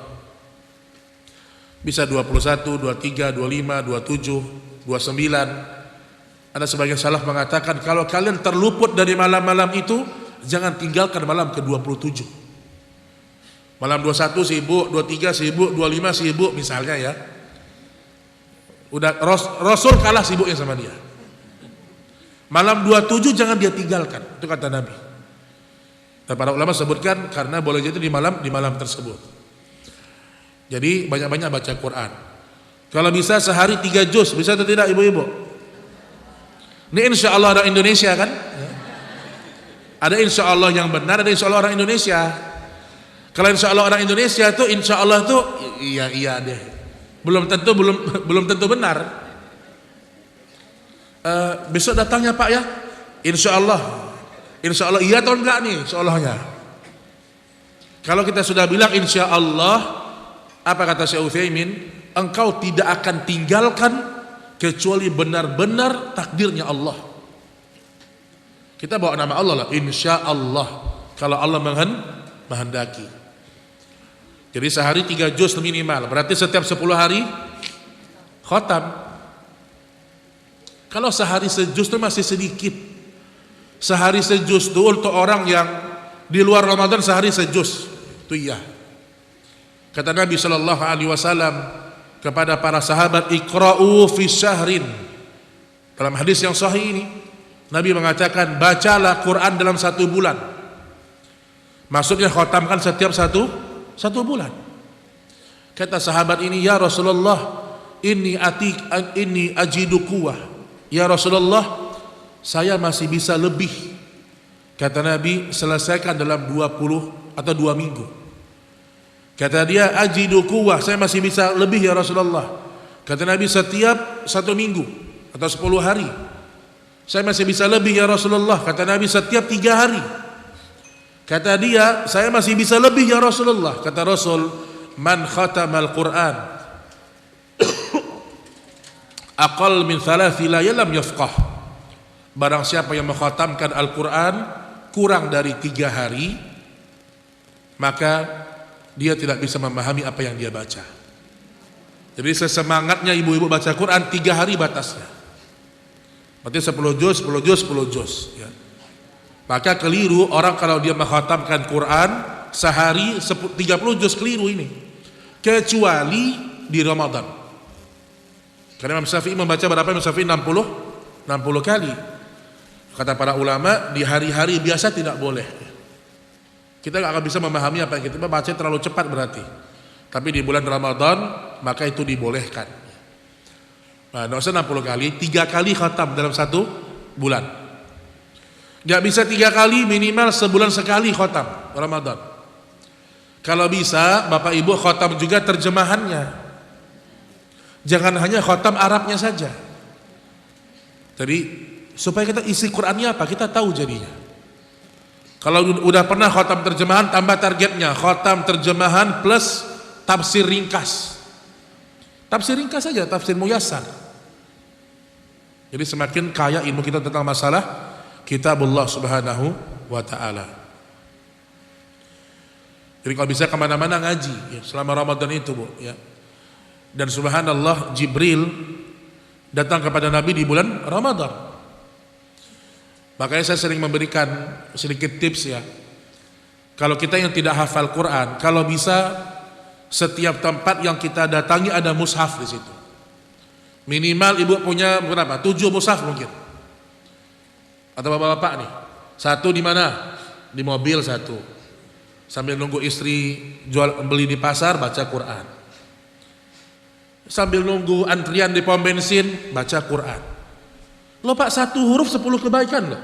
Bisa 21, 23, 25, 27, 29. Ada sebagian salaf mengatakan kalau kalian terluput dari malam-malam itu, jangan tinggalkan malam ke-27. Malam 21 sibuk, 23 sibuk, 25 sibuk misalnya ya. Udah Rasul kalah sibuknya sama dia. Malam 27 jangan dia tinggalkan, itu kata Nabi. Dan para ulama sebutkan karena boleh jadi di malam tersebut. Jadi banyak-banyak baca Quran. Kalau bisa sehari 3 juz, bisa atau tidak ibu-ibu? Ini insya Allah orang Indonesia kan? Ada insya Allah yang benar, ada insya Allah orang Indonesia. Kalau insya Allah orang Indonesia tuh insya Allah tuh iya deh. Belum tentu benar. Besok datangnya Pak ya, insya Allah iya atau enggak nih insya Allahnya. Kalau kita sudah bilang insya Allah, apa kata Syekh Utsaimin, engkau tidak akan tinggalkan kecuali benar-benar takdirnya Allah. Kita bawa nama Allah lah, insya Allah, kalau Allah menghendaki. Jadi sehari 3 juz minimal, berarti setiap 10 hari khatam. Kalau sehari sejuz itu masih sedikit. Sehari sejuz itu untuk orang yang di luar Ramadan sehari sejuz, itu iya. Kata Nabi sallallahu alaihi wasallam kepada para sahabat, iqra'u fi syahrin. Dalam hadis yang sahih ini, Nabi mengatakan bacalah Quran dalam 1 bulan. Maksudnya khatamkan setiap satu bulan. Kata sahabat ini, ya Rasulullah, ini ajidu quwwah. Ya Rasulullah, saya masih bisa lebih. Kata Nabi, selesaikan dalam 20 atau 2 minggu. Kata dia, ajidu quwwah, saya masih bisa lebih ya Rasulullah. Kata Nabi, setiap 1 minggu atau 10 hari. Saya masih bisa lebih ya Rasulullah. Kata Nabi, setiap 3 hari. Kata dia, saya masih bisa lebih ya Rasulullah. Kata Rasul, man khatamal Quran aqal min 3 layal lam yafqah. Barang siapa yang mengkhatamkan Al-Quran kurang dari 3 hari, maka dia tidak bisa memahami apa yang dia baca. Jadi sesemangatnya ibu-ibu baca Quran 3 hari batasnya. Berarti 10 juz ya. Maka keliru orang kalau dia mengkhatamkan Quran sehari 30 juz, keliru ini. Kecuali di Ramadan. Karena Imam Syafi'i membaca berapa? Imam Syafi'i 60 kali. Kata para ulama, di hari-hari biasa tidak boleh. Kita nggak akan bisa memahami apa yang kita baca, terlalu cepat berarti. Tapi di bulan Ramadan maka itu dibolehkan. Nah, nggak usah 60 kali, 3 kali khatam dalam 1 bulan. Gak bisa 3 kali, minimal sebulan sekali khatam Ramadan. Kalau bisa Bapak Ibu khatam juga terjemahannya. Jangan hanya khatam Arabnya saja. Jadi supaya kita isi Qurannya apa, kita tahu jadinya. Kalau udah pernah khatam terjemahan, tambah targetnya khatam terjemahan plus tafsir ringkas. Tafsir ringkas saja, tafsir muyassar. Jadi semakin kaya ilmu kita tentang masalah Kitabullah subhanahu wa ta'ala. Jadi kalau bisa kemana-mana ngaji ya, selama Ramadan itu Bu ya. Dan subhanallah, Jibril datang kepada Nabi di bulan Ramadan. Makanya saya sering memberikan sedikit tips ya. Kalau kita yang tidak hafal Quran, kalau bisa setiap tempat yang kita datangi ada mushaf di situ. Minimal ibu punya berapa? 7 mushaf mungkin. Atau bapak-bapak nih, 1 di mana? Di mobil 1. Sambil nunggu istri beli di pasar, baca Quran. Sambil nunggu antrian di pom bensin, baca Quran. Loh Pak, 1 huruf 10 kebaikan loh.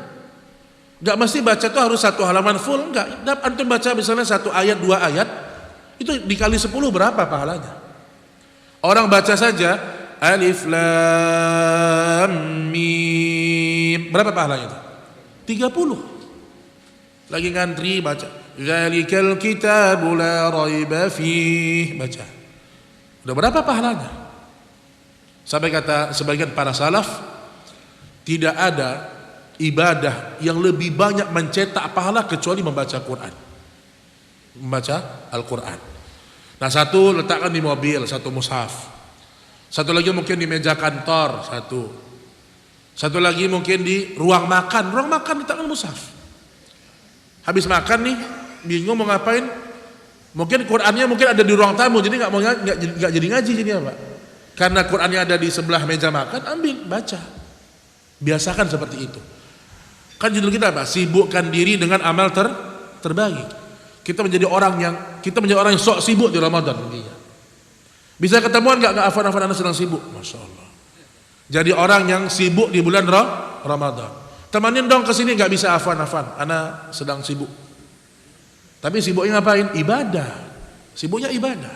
Gak mesti baca tuh harus 1 halaman full, enggak. Antum baca misalnya 1 ayat, 2 ayat, itu dikali 10 berapa pahalanya? Orang baca saja Alif Lam Mim Berapa pahalanya itu? 30. Lagi ngantri baca Zalikal kitabu la raiba fih, baca. Udah berapa pahalanya? Sampai kata sebagian para salaf, tidak ada ibadah yang lebih banyak mencetak pahala kecuali membaca Quran. Membaca Al-Quran. Nah, satu letakkan di mobil, satu mushaf. Satu lagi mungkin di meja kantor, satu lagi mungkin di ruang makan. Ruang makan letakkan mushaf. Habis makan nih, bingung mau ngapain? Mungkin Qurannya mungkin ada di ruang tamu, jadi nggak jadi ngaji jadi apa? Karena Qurannya ada di sebelah meja makan, ambil baca. Biasakan seperti itu. Kan judul kita apa? Sibukkan diri dengan amal terbaik. Kita menjadi orang yang sok sibuk di Ramadan. Bisa ketemuan nggak Afan Anda sedang sibuk? Masya Allah. Jadi orang yang sibuk di bulan Ramadan. Temanin dong kesini, nggak bisa Afan, Anda sedang sibuk. Tapi sibuknya ngapain? Ibadah. Sibuknya ibadah.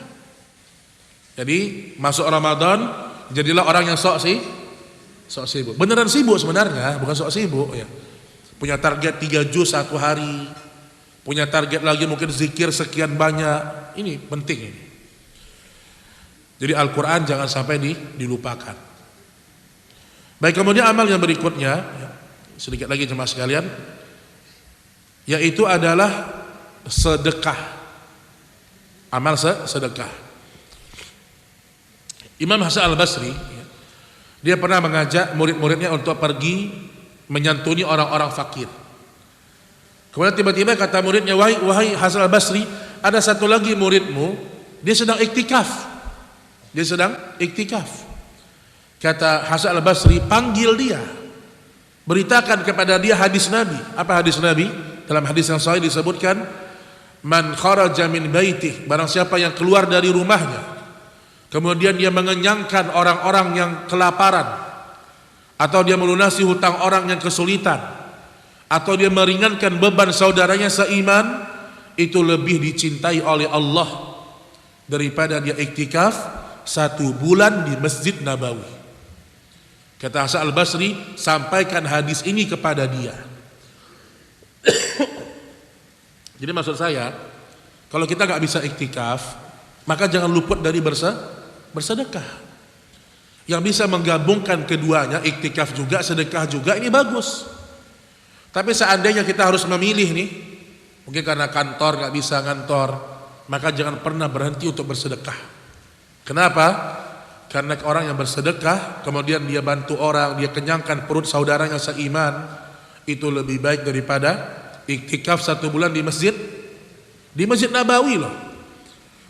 Jadi masuk Ramadan, jadilah orang yang sok sibuk. Beneran sibuk sebenarnya, bukan sok sibuk ya. Punya target 3 juz satu hari. Punya target lagi mungkin zikir sekian banyak. Ini penting ini. Jadi Al-Quran jangan sampai dilupakan. Baik, kemudian amal yang berikutnya, sedikit lagi jemaah sekalian, yaitu adalah sedekah. Amal sedekah. Imam Hasan Al-Basri, dia pernah mengajak murid-muridnya untuk pergi menyantuni orang-orang fakir. Kemudian tiba-tiba kata muridnya, wahai Hasan Al-Basri, ada satu lagi muridmu, dia sedang iktikaf. Kata Hasan Al-Basri, panggil dia, beritakan kepada dia hadis Nabi. Apa hadis Nabi? Dalam hadis yang sahih disebutkan, man kharaja min baitih, barang siapa yang keluar dari rumahnya, kemudian dia mengenyangkan orang-orang yang kelaparan, atau dia melunasi hutang orang yang kesulitan, atau dia meringankan beban saudaranya seiman, itu lebih dicintai oleh Allah daripada dia iktikaf 1 bulan di Masjid Nabawi. Kata Hasan Al-Basri, sampaikan hadis ini kepada dia. Jadi maksud saya, kalau kita nggak bisa iktikaf, maka jangan luput dari bersedekah. Yang bisa menggabungkan keduanya, iktikaf juga, sedekah juga, ini bagus. Tapi seandainya kita harus memilih nih, mungkin karena kantor nggak bisa ngantor, maka jangan pernah berhenti untuk bersedekah. Kenapa? Karena orang yang bersedekah, kemudian dia bantu orang, dia kenyangkan perut saudaranya seiman, itu lebih baik daripada iktikaf 1 bulan di masjid Nabawi loh.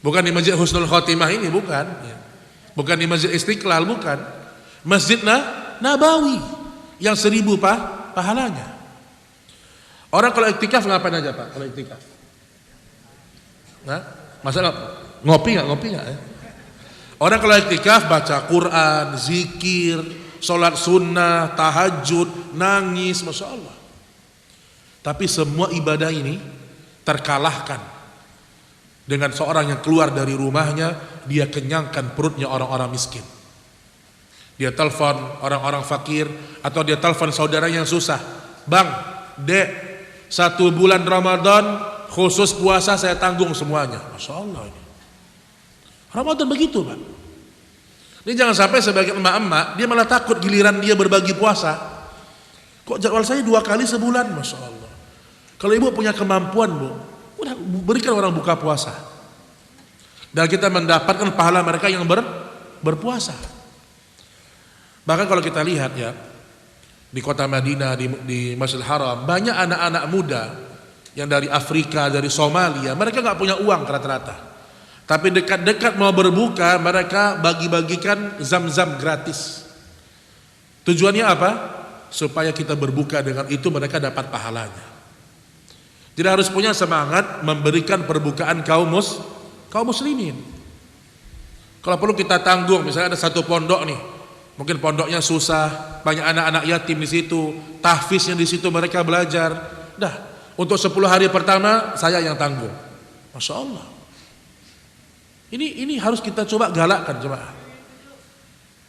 Bukan di Masjid Husnul Khotimah ini, bukan. Bukan di Masjid Istiqlal, bukan. Masjid Nabawi yang 1000 pahalanya. Orang kalau iktikaf ngapain aja Pak? Kalau iktikaf, nah, masalah ngopi nggak? Ya? Orang kalau iktikaf baca Quran, zikir, sholat sunnah, tahajud, nangis, masya Allah. Tapi semua ibadah ini terkalahkan dengan seorang yang keluar dari rumahnya, dia kenyangkan perutnya orang-orang miskin. Dia telepon orang-orang fakir, atau dia telepon saudaranya yang susah, bang, dek, 1 bulan Ramadan khusus puasa saya tanggung semuanya. Masya Allah ini. Ramadan begitu Pak. Ini jangan sampai sebagian emak-emak dia malah takut giliran dia berbagi puasa. Kok jadwal saya 2 kali sebulan, Masya Allah. Kalau ibu punya kemampuan bu, udah berikan orang buka puasa. Dan kita mendapatkan pahala mereka yang berpuasa. Bahkan kalau kita lihat ya, di kota Madinah, di Masjidil Haram, banyak anak-anak muda yang dari Afrika, dari Somalia, mereka nggak punya uang rata-rata. Tapi dekat-dekat mau berbuka, mereka bagi-bagikan zam-zam gratis. Tujuannya apa? Supaya kita berbuka dengan itu, mereka dapat pahalanya. Jadi harus punya semangat memberikan perbukaan kaum muslimin. Kalau perlu kita tanggung, misalnya ada 1 pondok nih, mungkin pondoknya susah, banyak anak-anak yatim di situ, tahfiznya di situ mereka belajar. Dah, untuk 10 hari pertama saya yang tanggung. Masya Allah. Ini harus kita coba galakkan, coba.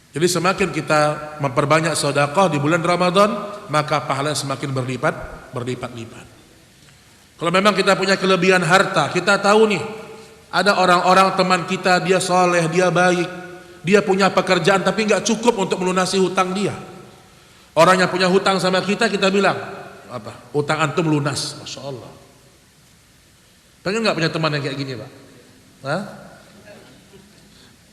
Jadi semakin kita memperbanyak sedekah di bulan Ramadan, maka pahala semakin berlipat-lipat. Kalau memang kita punya kelebihan harta, kita tahu nih, ada orang-orang teman kita, dia soleh, dia baik, dia punya pekerjaan tapi nggak cukup untuk melunasi hutang dia. Orang yang punya hutang sama kita bilang, apa? Hutang antum lunas, masya Allah. Pengen nggak punya teman yang kayak gini, Pak? Hah?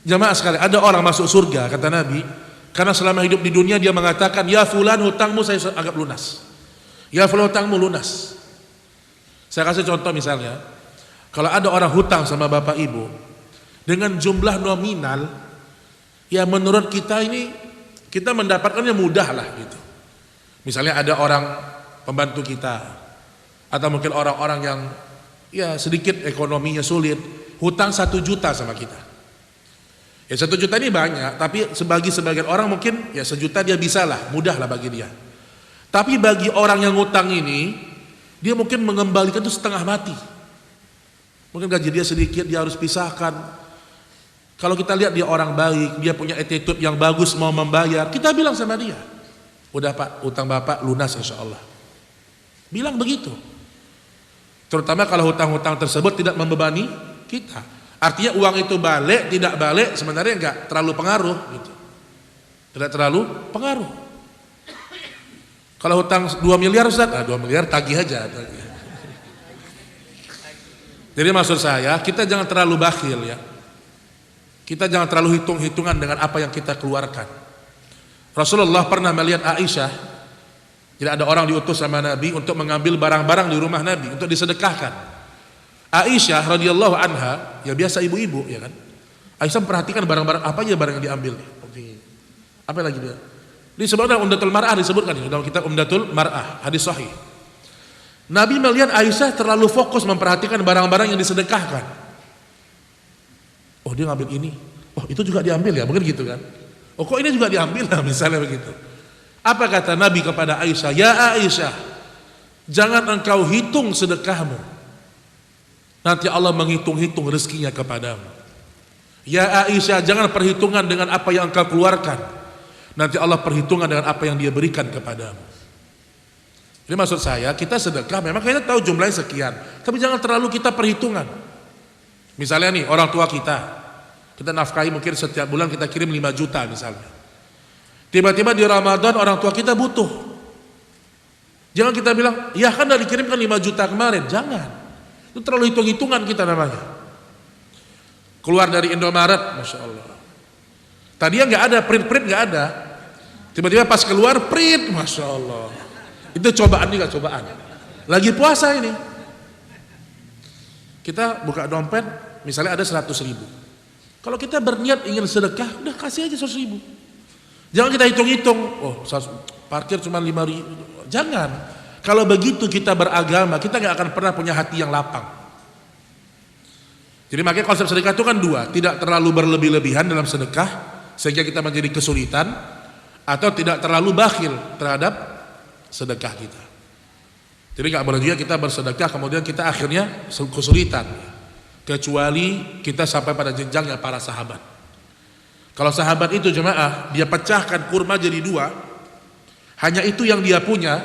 Jamaah sekali, ada orang masuk surga kata Nabi karena selama hidup di dunia dia mengatakan, ya fulan hutangmu saya anggap lunas, ya fulan hutangmu lunas. Saya kasih contoh misalnya, kalau ada orang hutang sama bapak ibu dengan jumlah nominal, ya menurut kita ini kita mendapatkannya mudah lah gitu. Misalnya ada orang pembantu kita atau mungkin orang-orang yang ya sedikit ekonominya sulit, hutang 1 juta sama kita. Ya 1 juta ini banyak, tapi bagi sebagian orang mungkin ya 1 juta dia bisa lah, mudah lah bagi dia. Tapi bagi orang yang ngutang ini, dia mungkin mengembalikan itu setengah mati. Mungkin gaji dia sedikit, dia harus pisahkan. Kalau kita lihat dia orang baik, dia punya attitude yang bagus mau membayar, kita bilang sama dia, udah Pak, utang Bapak lunas insya Allah. Bilang begitu. Terutama kalau hutang-hutang tersebut tidak membebani kita. Artinya uang itu balik, tidak balik sebenarnya enggak terlalu pengaruh gitu. Tidak terlalu pengaruh. Kalau hutang 2 miliar Ustaz, 2 miliar tagih aja. Jadi maksud saya, kita jangan terlalu bakhil ya. Kita jangan terlalu hitung-hitungan dengan apa yang kita keluarkan. Rasulullah pernah melihat Aisyah. Jadi ada orang diutus sama Nabi untuk mengambil barang-barang di rumah Nabi untuk disedekahkan. Aisyah radhiyallahu anha, ya biasa ibu-ibu ya kan. Aisyah memperhatikan barang-barang apa aja barang yang diambil. Apa lagi dia? Disebutkan Umdatul Mar'ah, disebutkan dalam kitab Umdatul Mar'ah, hadis sahih. Nabi melihat Aisyah terlalu fokus memperhatikan barang-barang yang disedekahkan. Oh dia ngambil ini, oh itu juga diambil ya, mungkin gitu kan. Oh kok ini juga diambil lah, misalnya begitu. Apa kata Nabi kepada Aisyah? Ya Aisyah, jangan engkau hitung sedekahmu, nanti Allah menghitung-hitung rezekinya kepadamu. Ya Aisyah, jangan perhitungan dengan apa yang engkau keluarkan, nanti Allah perhitungan dengan apa yang dia berikan kepadamu. Jadi maksud saya, kita sedekah memang kita tahu jumlahnya sekian, tapi jangan terlalu kita perhitungan. Misalnya nih, orang tua kita nafkahi mungkin setiap bulan kita kirim 5 juta misalnya. Tiba-tiba di Ramadan orang tua kita butuh. Jangan kita bilang, ya kan udah dikirimkan 5 juta kemarin. Jangan. Itu terlalu hitung-hitungan kita namanya. Keluar dari Indomaret, Masya Allah. Tadinya nggak ada, print nggak ada. Tiba-tiba pas keluar, print, Masya Allah. Itu cobaan juga, cobaan. Lagi puasa ini. Kita buka dompet, misalnya ada 100 ribu. Kalau kita berniat ingin sedekah, udah kasih aja 100 ribu. Jangan kita hitung-hitung, oh parkir cuma 5 ribu. Jangan. Kalau begitu kita beragama, kita nggak akan pernah punya hati yang lapang. Jadi makanya konsep sedekah itu kan 2, tidak terlalu berlebih-lebihan dalam sedekah sehingga kita menjadi kesulitan, atau tidak terlalu bakhil terhadap sedekah kita. Jadi nggak boleh juga kita bersedekah kemudian kita akhirnya kesulitan, kecuali kita sampai pada jenjangnya para sahabat. Kalau sahabat itu jemaah, dia pecahkan kurma jadi 2, hanya itu yang dia punya,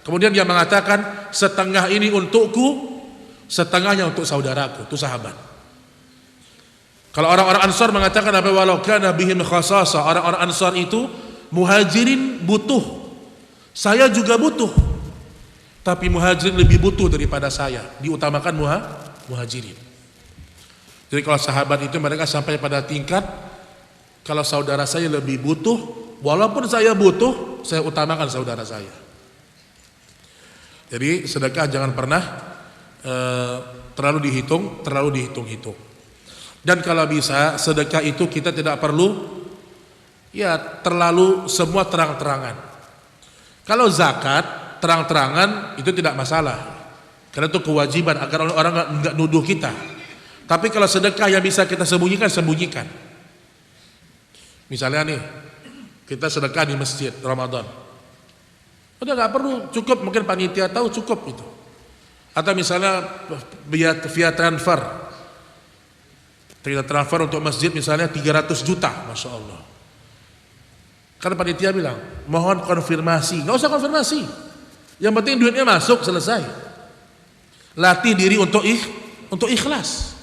kemudian dia mengatakan setengah ini untukku, setengahnya untuk saudaraku. Itu sahabat. Kalau orang-orang Ansar mengatakan apa, walau kana bihim khasasa, orang-orang Ansar itu muhajirin butuh, saya juga butuh, tapi muhajirin lebih butuh daripada saya, diutamakan muhajirin. Jadi kalau sahabat itu mereka sampai pada tingkat, kalau saudara saya lebih butuh, walaupun saya butuh, saya utamakan saudara saya. Jadi sedekah jangan pernah terlalu dihitung-hitung. Dan kalau bisa sedekah itu kita tidak perlu ya terlalu semua terang-terangan. Kalau zakat terang-terangan itu tidak masalah, karena itu kewajiban agar orang nggak nuduh kita. Tapi kalau sedekah yang bisa kita sembunyikan, sembunyikan. Misalnya nih, kita sedekah di masjid Ramadan, udah nggak perlu, cukup mungkin panitia tahu, cukup itu. Atau misalnya via transfer, kita transfer untuk masjid misalnya 300 juta, Masya Allah. Karena panitia bilang, mohon konfirmasi. Nggak usah konfirmasi. Yang penting duitnya masuk, selesai. Latih diri untuk ikhlas.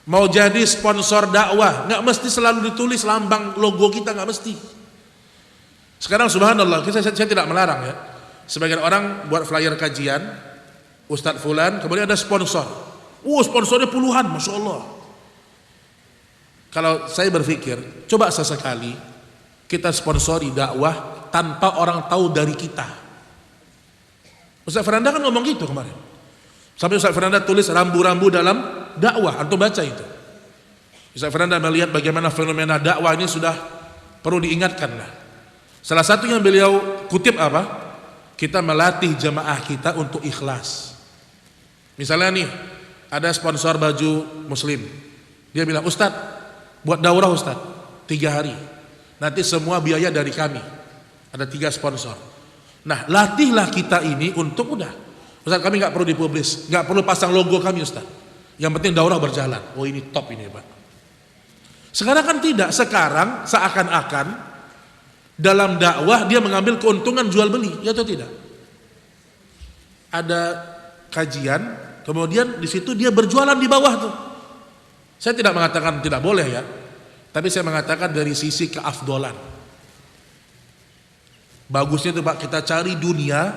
Mau jadi sponsor dakwah, nggak mesti selalu ditulis lambang logo kita, nggak mesti. Sekarang subhanallah, saya tidak melarang ya. Sebagian orang buat flyer kajian, Ustadz Fulan, kemudian ada sponsor. Sponsornya puluhan, Masya Allah. Kalau saya berpikir, coba sesekali kita sponsori dakwah tanpa orang tahu dari kita. Ustadz Firanda kan ngomong gitu kemarin. Sampai Ustadz Firanda tulis rambu-rambu dalam dakwah, antum baca itu. Ustadz Firanda melihat bagaimana fenomena dakwah ini sudah perlu diingatkan lah. Salah satu yang beliau kutip apa? Kita melatih jamaah kita untuk ikhlas. Misalnya nih, ada sponsor baju muslim. Dia bilang, Ustadz, buat daurah Ustadz, 3 hari. Nanti semua biaya dari kami. Ada 3 sponsor. Nah, latihlah kita ini untuk udah. Ustadz, kami nggak perlu dipublis, nggak perlu pasang logo kami Ustadz. Yang penting daurah berjalan. Oh ini top ini Pak. Sekarang kan tidak. Sekarang seakan-akan dalam dakwah dia mengambil keuntungan jual beli, ya atau tidak? Ada kajian, kemudian di situ dia berjualan di bawah tuh. Saya tidak mengatakan tidak boleh ya, tapi saya mengatakan dari sisi keafdolan. Bagusnya itu Pak, kita cari dunia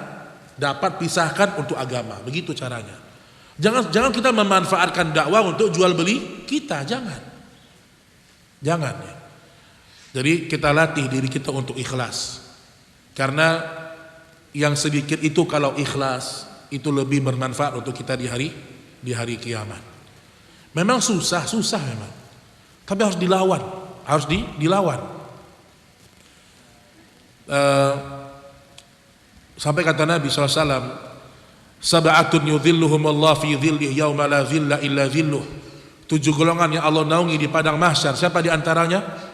dapat pisahkan untuk agama, begitu caranya. Jangan kita memanfaatkan dakwah untuk jual beli kita, jangan ya. Jadi kita latih diri kita untuk ikhlas. Karena yang sedikit itu kalau ikhlas itu lebih bermanfaat untuk kita di hari kiamat. Memang susah memang. Tapi harus dilawan, dilawan. Sampai kata Nabi SAW, sab'atun yudhilluhum Allah fi dhillih yauma la dhilla illa dhilluh. 7 golongan yang Allah naungi di padang mahsyar. Siapa di antaranya?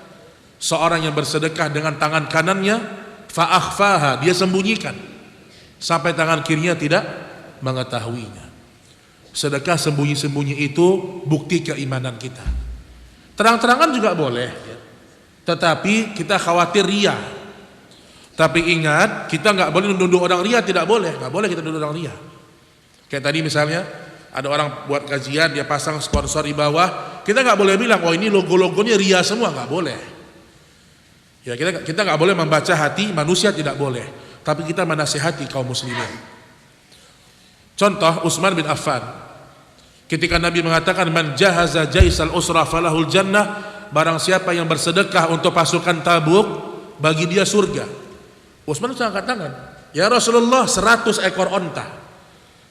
Seorang yang bersedekah dengan tangan kanannya, fa'akhfaha, dia sembunyikan sampai tangan kirinya tidak mengetahuinya. Sedekah sembunyi-sembunyi itu bukti keimanan kita. Terang-terangan juga boleh, tetapi kita khawatir riya. Tapi ingat, kita nggak boleh nuduh orang riya, tidak boleh, nggak boleh kita nuduh orang riya. Kayak tadi misalnya ada orang buat kajian, dia pasang sponsor di bawah, kita nggak boleh bilang, oh ini logo-logonya riya semua, nggak boleh. Ya kita nggak boleh membaca hati manusia, tidak boleh. Tapi kita menasihati kaum muslimin. Contoh Utsman bin Affan, ketika Nabi mengatakan man jahaza jaisal usra falahul jannah, barang siapa yang bersedekah untuk pasukan Tabuk, bagi dia surga. Utsman angkat tangan, ya Rasulullah, 100 ekor onta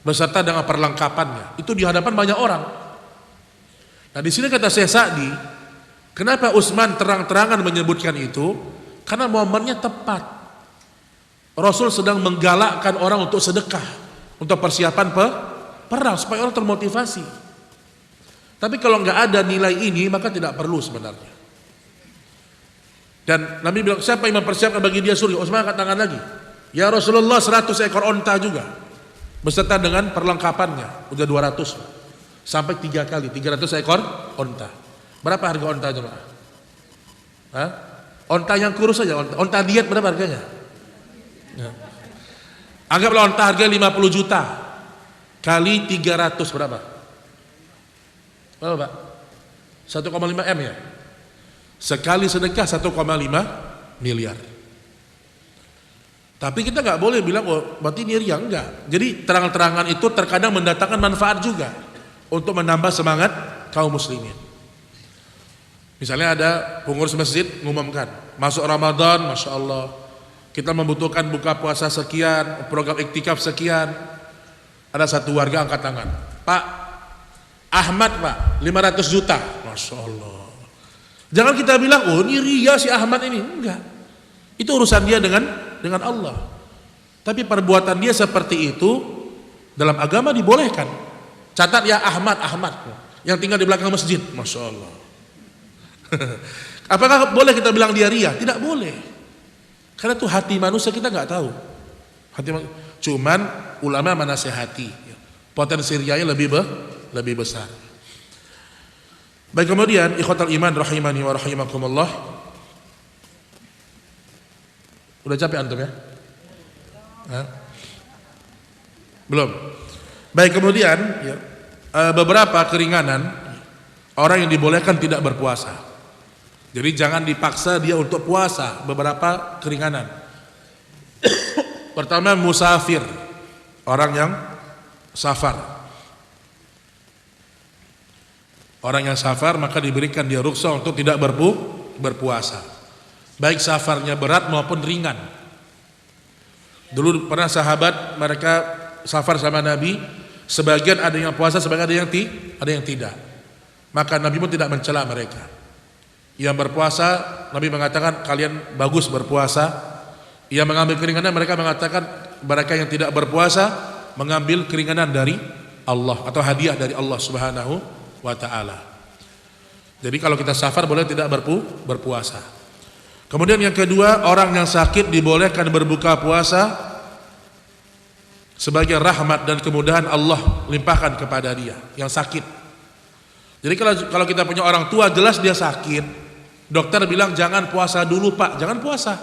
beserta dengan perlengkapannya. Itu di hadapan banyak orang. Nah di sini kata Syekh Sa'di, kenapa Utsman terang-terangan menyebutkan itu? Karena momennya tepat. Rasul sedang menggalakkan orang untuk sedekah, untuk persiapan perang supaya orang termotivasi. Tapi kalau nggak ada nilai ini maka tidak perlu sebenarnya. Dan Nabi bilang, siapa yang mempersiapkan bagi dia surga? Utsman angkat tangan lagi. Ya Rasulullah, 100 ekor onta juga beserta dengan perlengkapannya. Udah 200 sampai 3 kali 300 ekor onta. Berapa harga onta coba? Hah? Onta yang kurus saja, onta diet berapa harganya? Ya. Anggaplah onta harga 50 juta kali 300 berapa? Berapa Pak? 1,5 M ya? Sekali sedekah 1,5 miliar. Tapi kita nggak boleh bilang, oh berarti ini riya, enggak. Jadi terang-terangan itu terkadang mendatangkan manfaat juga untuk menambah semangat kaum muslimin. Misalnya ada pengurus masjid mengumumkan masuk Ramadan, Masya Allah kita membutuhkan buka puasa sekian, program iktikaf sekian. Ada satu warga angkat tangan, Pak Ahmad Pak 500 juta, Masya Allah. Jangan kita bilang, oh ini riya si Ahmad ini, enggak. Itu urusan dia dengan Allah. Tapi perbuatan dia seperti itu dalam agama dibolehkan. Catat ya Ahmad yang tinggal di belakang masjid, Masya Allah. Apakah boleh kita bilang dia riya? Tidak boleh. Karena itu hati manusia kita nggak tahu. Cuman ulama menasihati, potensi riyanya lebih besar. Baik, kemudian ikhwatal iman rahimani wa rahimakumullah, Udah capek antum ya? Hah? Belum. Baik, kemudian ya, beberapa keringanan orang yang dibolehkan tidak berpuasa. Jadi jangan dipaksa dia untuk puasa. Beberapa keringanan. Pertama, musafir, orang yang safar. Orang yang safar maka diberikan dia rukhsah untuk tidak berpuasa. Baik safarnya berat maupun ringan. Dulu pernah sahabat mereka safar sama Nabi, sebagian ada yang puasa, sebagian ada yang tidak. Maka Nabi pun tidak mencela mereka. Yang berpuasa, Nabi mengatakan kalian bagus berpuasa. Yang mengambil keringanan, mereka mengatakan mereka yang tidak berpuasa mengambil keringanan dari Allah atau hadiah dari Allah Subhanahu wa ta'ala. Jadi kalau kita safar boleh tidak berpuasa. Kemudian yang kedua, orang yang sakit dibolehkan berbuka puasa sebagai rahmat dan kemudahan Allah limpahkan kepada dia yang sakit. Jadi kalau kita punya orang tua jelas dia sakit, dokter bilang jangan puasa dulu Pak, jangan puasa.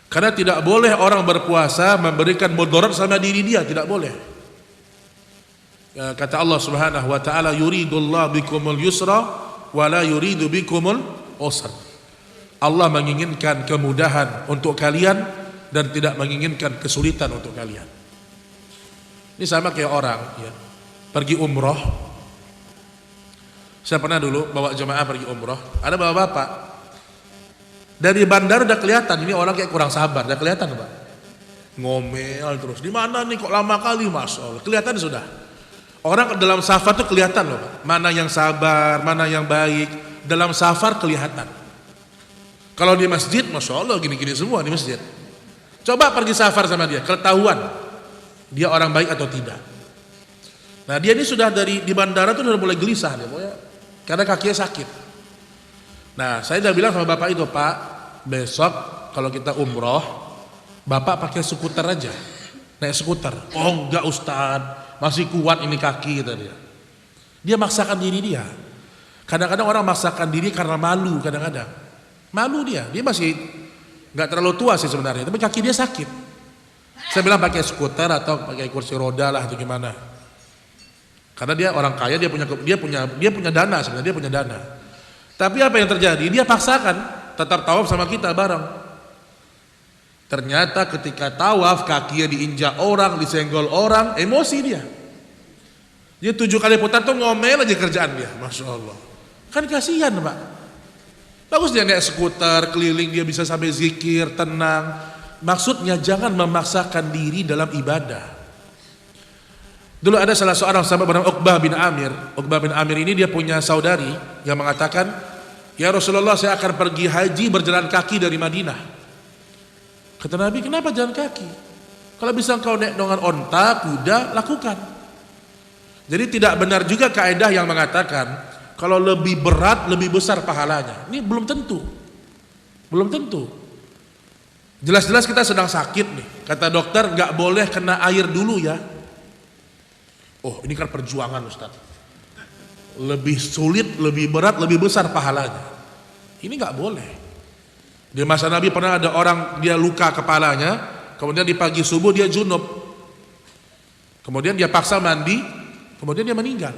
Karena tidak boleh orang berpuasa memberikan mudarat sama diri dia, tidak boleh. Kata Allah Subhanahu wa taala, yuridullahu bikumul yusra wa la yuridu bikumul usra. Allah menginginkan kemudahan untuk kalian dan tidak menginginkan kesulitan untuk kalian. Ini sama kayak orang ya, pergi umroh. Saya pernah dulu bawa jemaah pergi umroh, ada bapak-bapak dari bandar udah kelihatan ini orang kayak kurang sabar, udah kelihatan Pak. Ngomel terus, di mana nih kok lama kali Mas? Oh, kelihatan sudah. Orang dalam safar tuh kelihatan loh Pak, mana yang sabar, mana yang baik. Dalam safar kelihatan. Kalau di masjid, masya Allah gini-gini semua di masjid. Coba pergi safar sama dia, ketahuan dia orang baik atau tidak. Nah dia ini sudah di bandara tuh udah mulai gelisah dia, karena kakinya sakit. Nah saya udah bilang sama bapak itu, Pak, besok kalau kita umroh, bapak pakai skuter aja, naik skuter. Oh enggak Ustadz, masih kuat ini kaki, kata dia. Dia maksakan diri dia. Kadang-kadang orang maksakan diri karena malu, kadang-kadang malu dia masih nggak terlalu tua sih sebenarnya, tapi kaki dia sakit. Saya bilang pakai skuter atau pakai kursi roda lah atau gimana. Karena dia orang kaya, dia punya dana sebenarnya, dia punya dana. Tapi apa yang terjadi? Dia paksakan tetap tawaf sama kita bareng. Ternyata ketika tawaf kakinya diinjak orang, disenggol orang, emosi dia. Dia 7 kali putar tuh ngomel aja kerjaan dia, masya Allah. Kan kasihan Pak. Bagus dia naik skuter keliling, dia bisa sampai zikir, tenang. Maksudnya jangan memaksakan diri dalam ibadah. Dulu ada salah seorang sahabat bernama Uqbah bin Amir. Uqbah bin Amir ini dia punya saudari yang mengatakan, ya Rasulullah saya akan pergi haji berjalan kaki dari Madinah. Kata Nabi, kenapa jalan kaki? Kalau bisa engkau naik dengan onta, kuda, lakukan. Jadi tidak benar juga kaidah yang mengatakan kalau lebih berat lebih besar pahalanya. Ini belum tentu. Belum tentu. Jelas-jelas kita sedang sakit nih. Kata dokter nggak boleh kena air dulu ya. Oh ini kan perjuangan Ustaz. Lebih sulit, lebih berat, lebih besar pahalanya. Ini nggak boleh. Di masa Nabi pernah ada orang dia luka kepalanya, kemudian di pagi subuh dia junub. Kemudian dia paksa mandi, kemudian dia meninggal.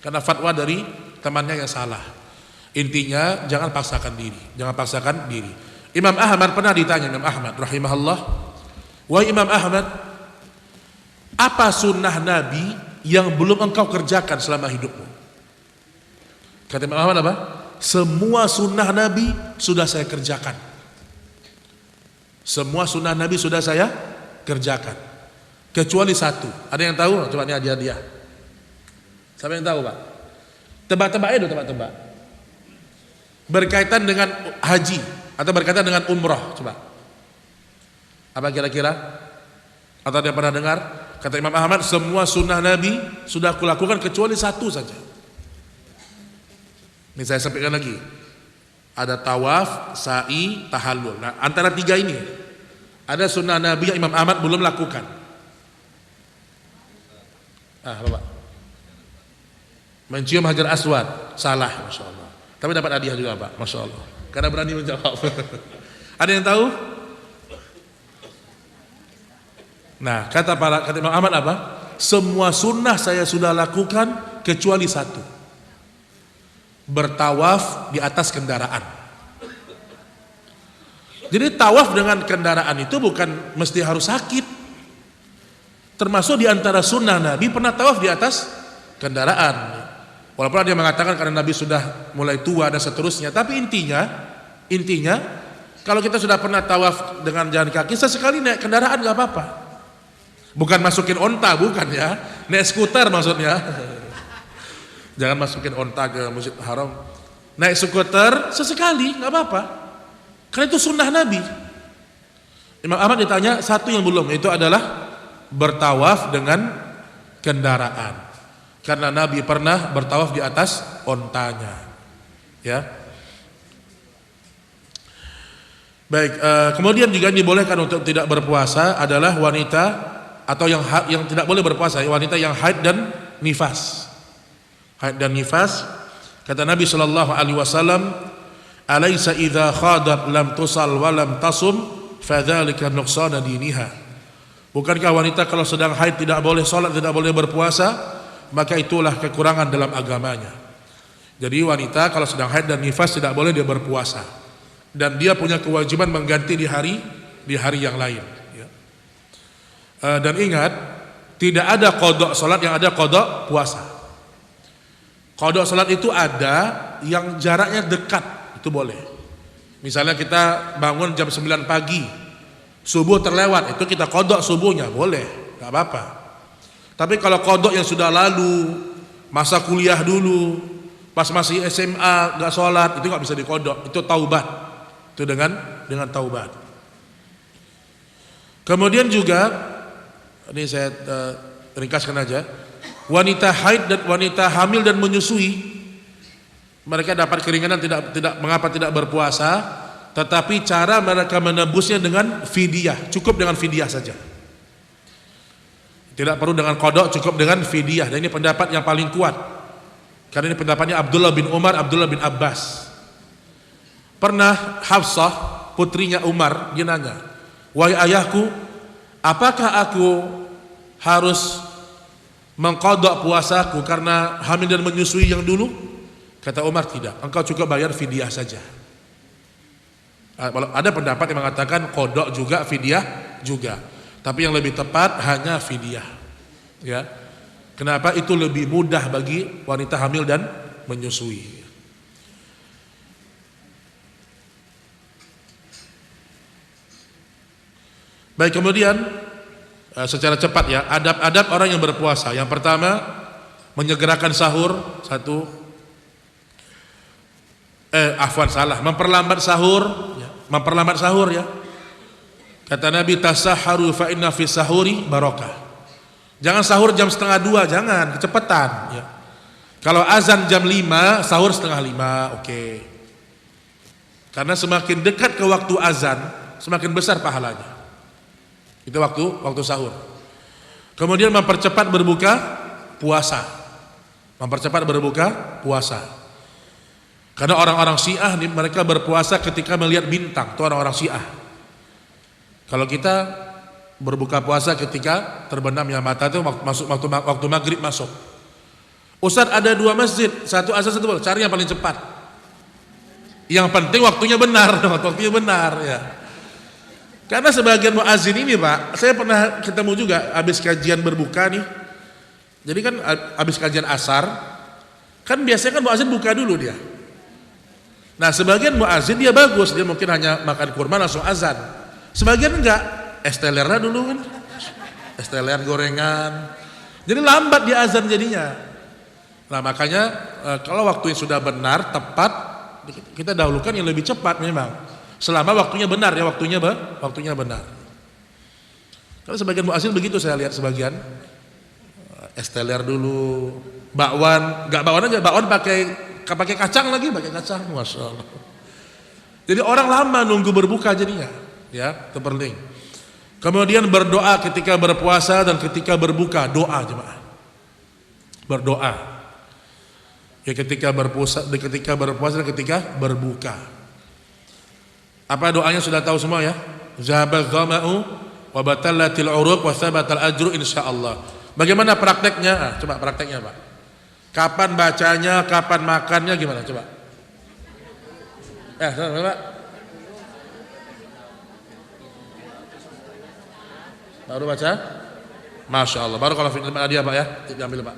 Karena fatwa dari temannya yang salah. Intinya jangan paksakan diri, jangan paksakan diri. Imam Ahmad pernah ditanya, Imam Ahmad rahimahullah, wahai Imam Ahmad, apa sunnah Nabi yang belum engkau kerjakan selama hidupmu? Kata Imam Ahmad apa? Semua sunnah Nabi sudah saya kerjakan. Semua sunnah Nabi sudah saya kerjakan, kecuali satu. Ada yang tahu? Coba ini hadiah dia. Siapa yang tahu Pak? Tebak-tebak itu, tebak-tebak. Berkaitan dengan haji atau berkaitan dengan umrah, coba. Apa kira-kira? Atau ada yang pernah dengar? Kata Imam Ahmad, semua sunnah Nabi sudah aku lakukan kecuali satu saja. Ini saya sampaikan lagi. Ada tawaf, sa'i, tahallul. Nah, antara 3 ini ada sunnah Nabi yang Imam Ahmad belum lakukan. Bapak. Mencium hajar aswad, salah, masya Allah. Tapi dapat hadiah juga Pak, masya Allah. Karena berani menjawab. Ada yang tahu? Nah, kata Imam Ahmad apa? Semua sunnah saya sudah lakukan kecuali satu. Bertawaf di atas kendaraan. Jadi tawaf dengan kendaraan itu bukan mesti harus sakit. Termasuk di antara sunnah Nabi pernah tawaf di atas kendaraan. Walaupun dia mengatakan karena Nabi sudah mulai tua dan seterusnya, tapi intinya kalau kita sudah pernah tawaf dengan jalan kaki, sesekali naik kendaraan nggak apa-apa. Bukan masukin onta, bukan ya, naik skuter maksudnya. Jangan masukin onta ke Masjid Haram. Naik skuter sesekali nggak apa-apa, karena itu sunnah Nabi. Imam Ahmad ditanya satu yang belum, itu adalah bertawaf dengan kendaraan, karena Nabi pernah bertawaf di atas ontanya. Ya. Baik, kemudian juga dibolehkan untuk tidak berpuasa adalah wanita atau yang tidak boleh berpuasa, wanita yang haid dan nifas. Haid dan nifas, kata Nabi sallallahu alaihi wasallam, "Alaisa idza khadat lam tusal wa lam tasum fadzalika nuqsana diniha." Bukankah wanita kalau sedang haid tidak boleh salat, tidak boleh berpuasa, maka itulah kekurangan dalam agamanya. Jadi wanita kalau sedang haid dan nifas tidak boleh dia berpuasa, dan dia punya kewajiban mengganti di hari yang lain. Ya. Dan ingat, tidak ada qada salat yang ada qada puasa. Qada salat itu ada yang jaraknya dekat, itu boleh. Misalnya kita bangun jam 9 pagi, subuh terlewat, itu kita qada subuhnya, boleh, nggak apa-apa. Tapi kalau qada yang sudah lalu, masa kuliah dulu, pas masih SMA nggak sholat, itu nggak bisa diqada, itu taubat, itu dengan taubat. Kemudian juga, ini saya ringkaskan aja, wanita haid dan wanita hamil dan menyusui, mereka dapat keringanan mengapa tidak berpuasa, tetapi cara mereka menebusnya dengan fidyah, cukup dengan fidyah saja. Tidak perlu dengan qada, cukup dengan fidyah. Dan ini pendapat yang paling kuat. Karena ini pendapatnya Abdullah bin Umar, Abdullah bin Abbas. Pernah Hafsah, putrinya Umar, dia nanya, "Wahai ayahku, apakah aku harus mengqada puasaku karena hamil dan menyusui yang dulu?" Kata Umar, "Tidak, engkau cukup bayar fidyah saja." Ada pendapat yang mengatakan qada juga, fidyah juga. Tapi yang lebih tepat hanya fidyah. Ya. Kenapa? Itu lebih mudah bagi wanita hamil dan menyusui. Baik, kemudian secara cepat ya, adab-adab orang yang berpuasa. Yang pertama, menyegerakan sahur, memperlambat sahur ya. Kata Nabi, "Tasahharu fa inna fi sahuri barakah." Jangan sahur jam 1:30, jangan, kecepatan ya. Kalau azan jam 5, sahur 4:30, oke. Karena semakin dekat ke waktu azan, semakin besar pahalanya. Itu waktu sahur. Kemudian mempercepat berbuka puasa. Karena orang-orang Syiah mereka berpuasa ketika melihat bintang, itu orang-orang Syiah. Kalau kita berbuka puasa ketika terbenamnya mata, itu waktu maghrib masuk. Ustaz, ada 2 masjid, satu azan satu boleh, cari yang paling cepat. Yang penting waktunya benar ya. Karena sebagian muazin ini Pak, saya pernah ketemu juga habis kajian berbuka nih. Jadi kan habis kajian asar, kan biasanya kan muazin buka dulu dia. Nah sebagian muazin dia bagus, dia mungkin hanya makan kurma langsung azan. Sebagian enggak, es telernya dulu kan, es teler gorengan, jadi lambat dia azan jadinya. Nah makanya kalau waktunya sudah benar, tepat, kita dahulukan yang lebih cepat memang, selama waktunya benar ya, waktunya benar. Kalau sebagian muazin begitu saya lihat, sebagian es teler dulu, bakwan, enggak bakwan aja, bakwan pakai kacang lagi, masya Allah. Jadi orang lama nunggu berbuka jadinya. Ya, itu penting. Kemudian berdoa ketika berpuasa dan ketika berbuka, doa jemaah. Berdoa. Ya ketika berpuasa dan ketika berbuka. Apa doanya sudah tahu semua ya? Zahabaz dhama'u wa batallatil uruq wa thabatal ajru insyaallah. Bagaimana prakteknya? Coba prakteknya, Pak. Kapan bacanya, kapan makannya gimana coba? Pak. Baru baca? Masya Allah. Baru kalau film dia Pak ya, diambil Pak.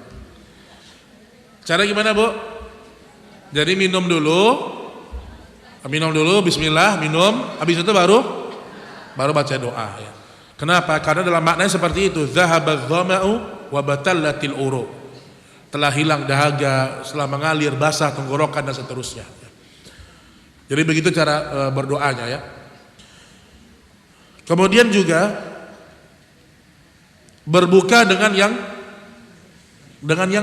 Cara gimana Bu? Jadi minum dulu, Bismillah, minum. Habis itu baru baca doa. Ya. Kenapa? Karena dalam maknanya seperti itu. Zahabaz dhama'u wa batallatil uruq. Telah hilang dahaga, setelah mengalir basah tenggorokan dan seterusnya. Jadi begitu cara berdoanya ya. Kemudian juga berbuka dengan yang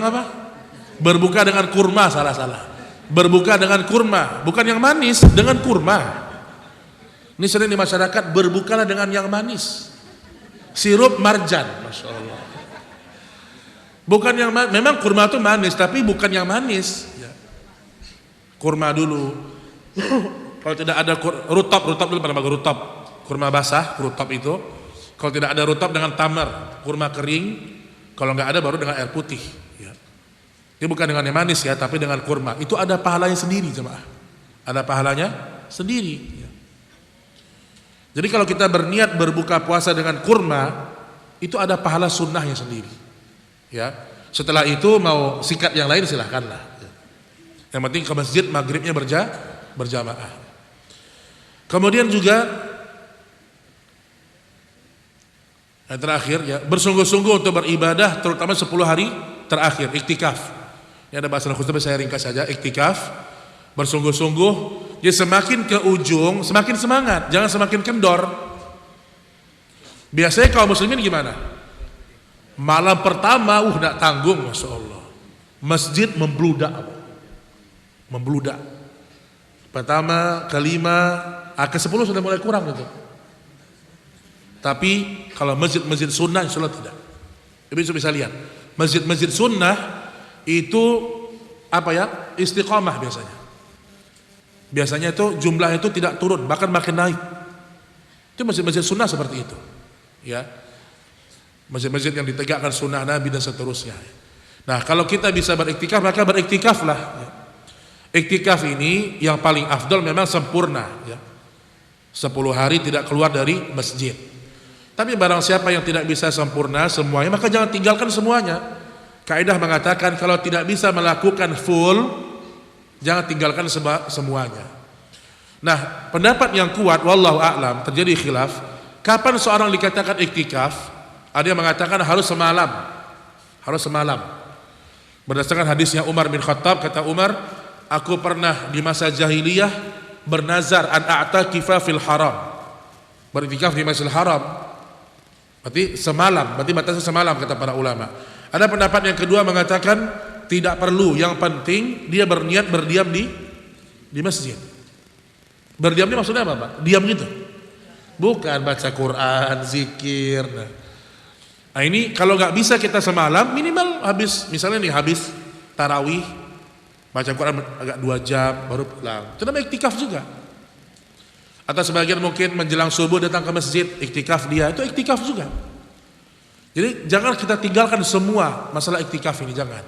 apa? Berbuka dengan kurma, salah. Berbuka dengan kurma, bukan yang manis, dengan kurma. Ini sering di masyarakat, berbukalah dengan yang manis. Sirup marjan, Masya Allah. Bukan yang memang kurma itu manis, tapi bukan yang manis. Ya. Kurma dulu. Kalau tidak ada rutop dulu pada bagus rutop. Kurma basah, rutop itu. Kalau tidak ada rutop dengan tamar, kurma kering. Kalau nggak ada baru dengan air putih. Ya. Ini bukan dengan yang manis ya, tapi dengan kurma. Itu ada pahalanya sendiri jemaah. Ada pahalanya sendiri. Ya. Jadi kalau kita berniat berbuka puasa dengan kurma, itu ada pahala sunnahnya sendiri. Ya. Setelah itu mau sikat yang lain silahkanlah. Ya. Yang penting ke masjid maghribnya berjamaah. Kemudian juga yang terakhir ya, bersungguh-sungguh untuk beribadah terutama 10 hari terakhir, iktikaf. Ini ada bahasa khusus tapi saya ringkas saja, iktikaf. Bersungguh-sungguh, jadi semakin ke ujung semakin semangat, jangan semakin kendor. Biasanya kaum muslimin gimana? Malam pertama enggak tanggung, Masya Allah. Masjid membludak. Pertama, kelima, ke-10 sudah mulai kurang gitu. Tapi kalau masjid-masjid sunnah insya Allah tidak. Ibu bisa lihat, masjid-masjid sunnah itu apa ya, istiqamah biasanya. Biasanya itu jumlahnya itu tidak turun, bahkan makin naik. Itu masjid-masjid sunnah seperti itu. Ya, masjid-masjid yang ditegakkan sunnah Nabi dan seterusnya. Nah, kalau kita bisa beriktikaf maka beriktikaflah. Ya. Iktikaf ini yang paling afdal memang sempurna. Ya. 10 hari tidak keluar dari masjid. Tapi barang siapa yang tidak bisa sempurna semuanya, maka jangan tinggalkan semuanya. Kaidah mengatakan kalau tidak bisa melakukan full, jangan tinggalkan semuanya. Nah, pendapat yang kuat, wallahu a'lam, terjadi khilaf. Kapan seorang dikatakan iktikaf? Ada yang mengatakan harus semalam. Berdasarkan hadisnya Umar bin Khattab, kata Umar, aku pernah di masa jahiliyah bernazar an a'takifa fil haram. Beriktikaf di Masjidil Haram. Berarti semalam, berarti batasnya semalam kata para ulama. Ada pendapat yang kedua mengatakan tidak perlu, yang penting dia berniat berdiam di masjid. Berdiam ini maksudnya apa Pak? Diam gitu? Bukan baca Quran, zikir. Nah ini kalau nggak bisa kita semalam, minimal habis, misalnya nih habis tarawih, baca Quran agak 2 jam baru pulang. Itu namanya iktikaf juga. Atau sebagian mungkin menjelang subuh datang ke masjid, iktikaf dia, itu iktikaf juga. Jadi jangan kita tinggalkan semua masalah iktikaf ini, jangan.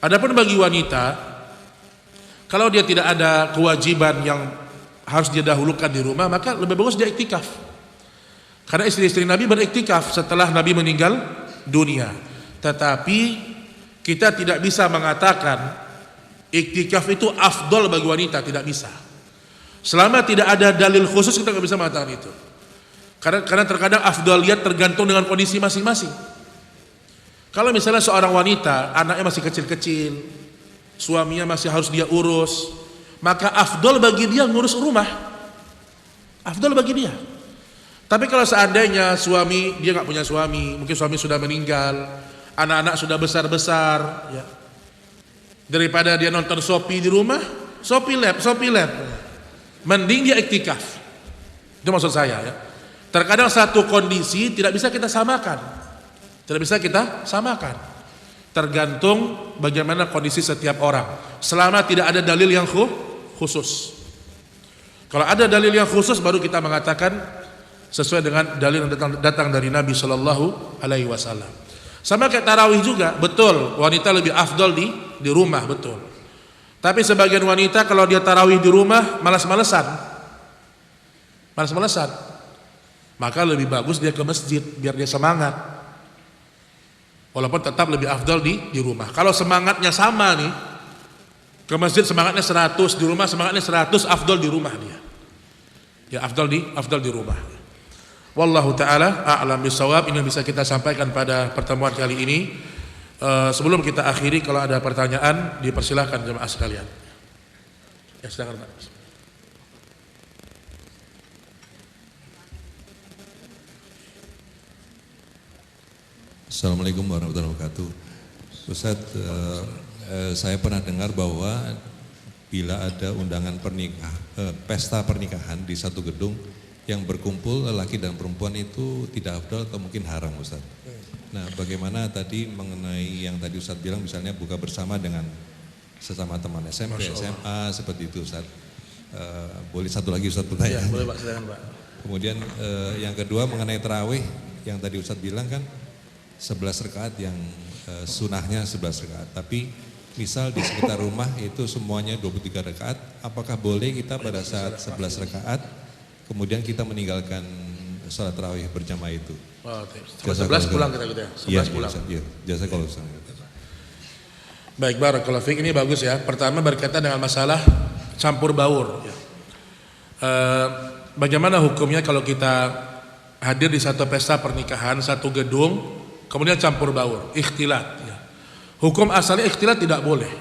Adapun bagi wanita, kalau dia tidak ada kewajiban yang harus dia dahulukan di rumah, maka lebih bagus dia iktikaf. Karena istri-istri Nabi beriktikaf setelah Nabi meninggal dunia. Tetapi kita tidak bisa mengatakan iktikaf itu afdol bagi wanita, tidak bisa. Selama tidak ada dalil khusus kita nggak bisa mengatakan itu. Karena terkadang afdaliyat tergantung dengan kondisi masing-masing. Kalau misalnya seorang wanita anaknya masih kecil-kecil, suaminya masih harus dia urus, maka afdal bagi dia ngurus rumah. Afdal bagi dia. Tapi kalau seandainya suami dia nggak punya suami, mungkin suami sudah meninggal, anak-anak sudah besar-besar, ya. Daripada dia nonton Shopee di rumah, Shopee Lab, mending dia iktikaf. Itu maksud saya ya. Terkadang satu kondisi tidak bisa kita samakan. Tergantung bagaimana kondisi setiap orang. Selama tidak ada dalil yang khusus. Kalau ada dalil yang khusus baru kita mengatakan sesuai dengan dalil yang datang dari Nabi Shallallahu Alaihi Wasallam. Sama kayak tarawih juga, betul. Wanita lebih afdol di rumah, betul. Tapi sebagian wanita kalau dia tarawih di rumah malas-malesan, maka lebih bagus dia ke masjid biar dia semangat. Walaupun tetap lebih afdol di rumah. Kalau semangatnya sama nih, ke masjid semangatnya 100, di rumah semangatnya 100, afdol di rumah dia. Ya afdol di rumah. Wallahu taala a'lam bisawab. Ini yang bisa kita sampaikan pada pertemuan kali ini. Sebelum kita akhiri, kalau ada pertanyaan dipersilahkan jemaah sekalian. Ya silakan Pak. Assalamualaikum warahmatullahi wabarakatuh. Ustaz, saya pernah dengar bahwa bila ada undangan pesta pernikahan di satu gedung yang berkumpul lelaki dan perempuan itu tidak afdal atau mungkin haram, Ustaz. Nah, bagaimana tadi mengenai yang tadi Ustaz bilang misalnya buka bersama dengan sesama teman SMP, SMA seperti itu, Ustaz. Boleh satu lagi Ustaz bertanya? Ya, boleh Pak, silakan Pak. Kemudian yang kedua mengenai tarawih yang tadi Ustaz bilang kan 11 rakaat yang sunahnya 11 rakaat. Tapi misal di sekitar rumah itu semuanya 23 rakaat, apakah boleh kita pada saat 11 rakaat kemudian kita meninggalkan sholat tarawih berjamaah itu? Oh, 11 pulang kita gitu ya. 11 pulang. Iya, jasa kalau Ustaz. Baik, barakallahu fiik, ini bagus ya. Pertama berkaitan dengan masalah campur baur. Bagaimana hukumnya kalau kita hadir di satu pesta pernikahan, satu gedung, kemudian campur baur, ikhtilat. Ya. Hukum asalnya ikhtilat tidak boleh.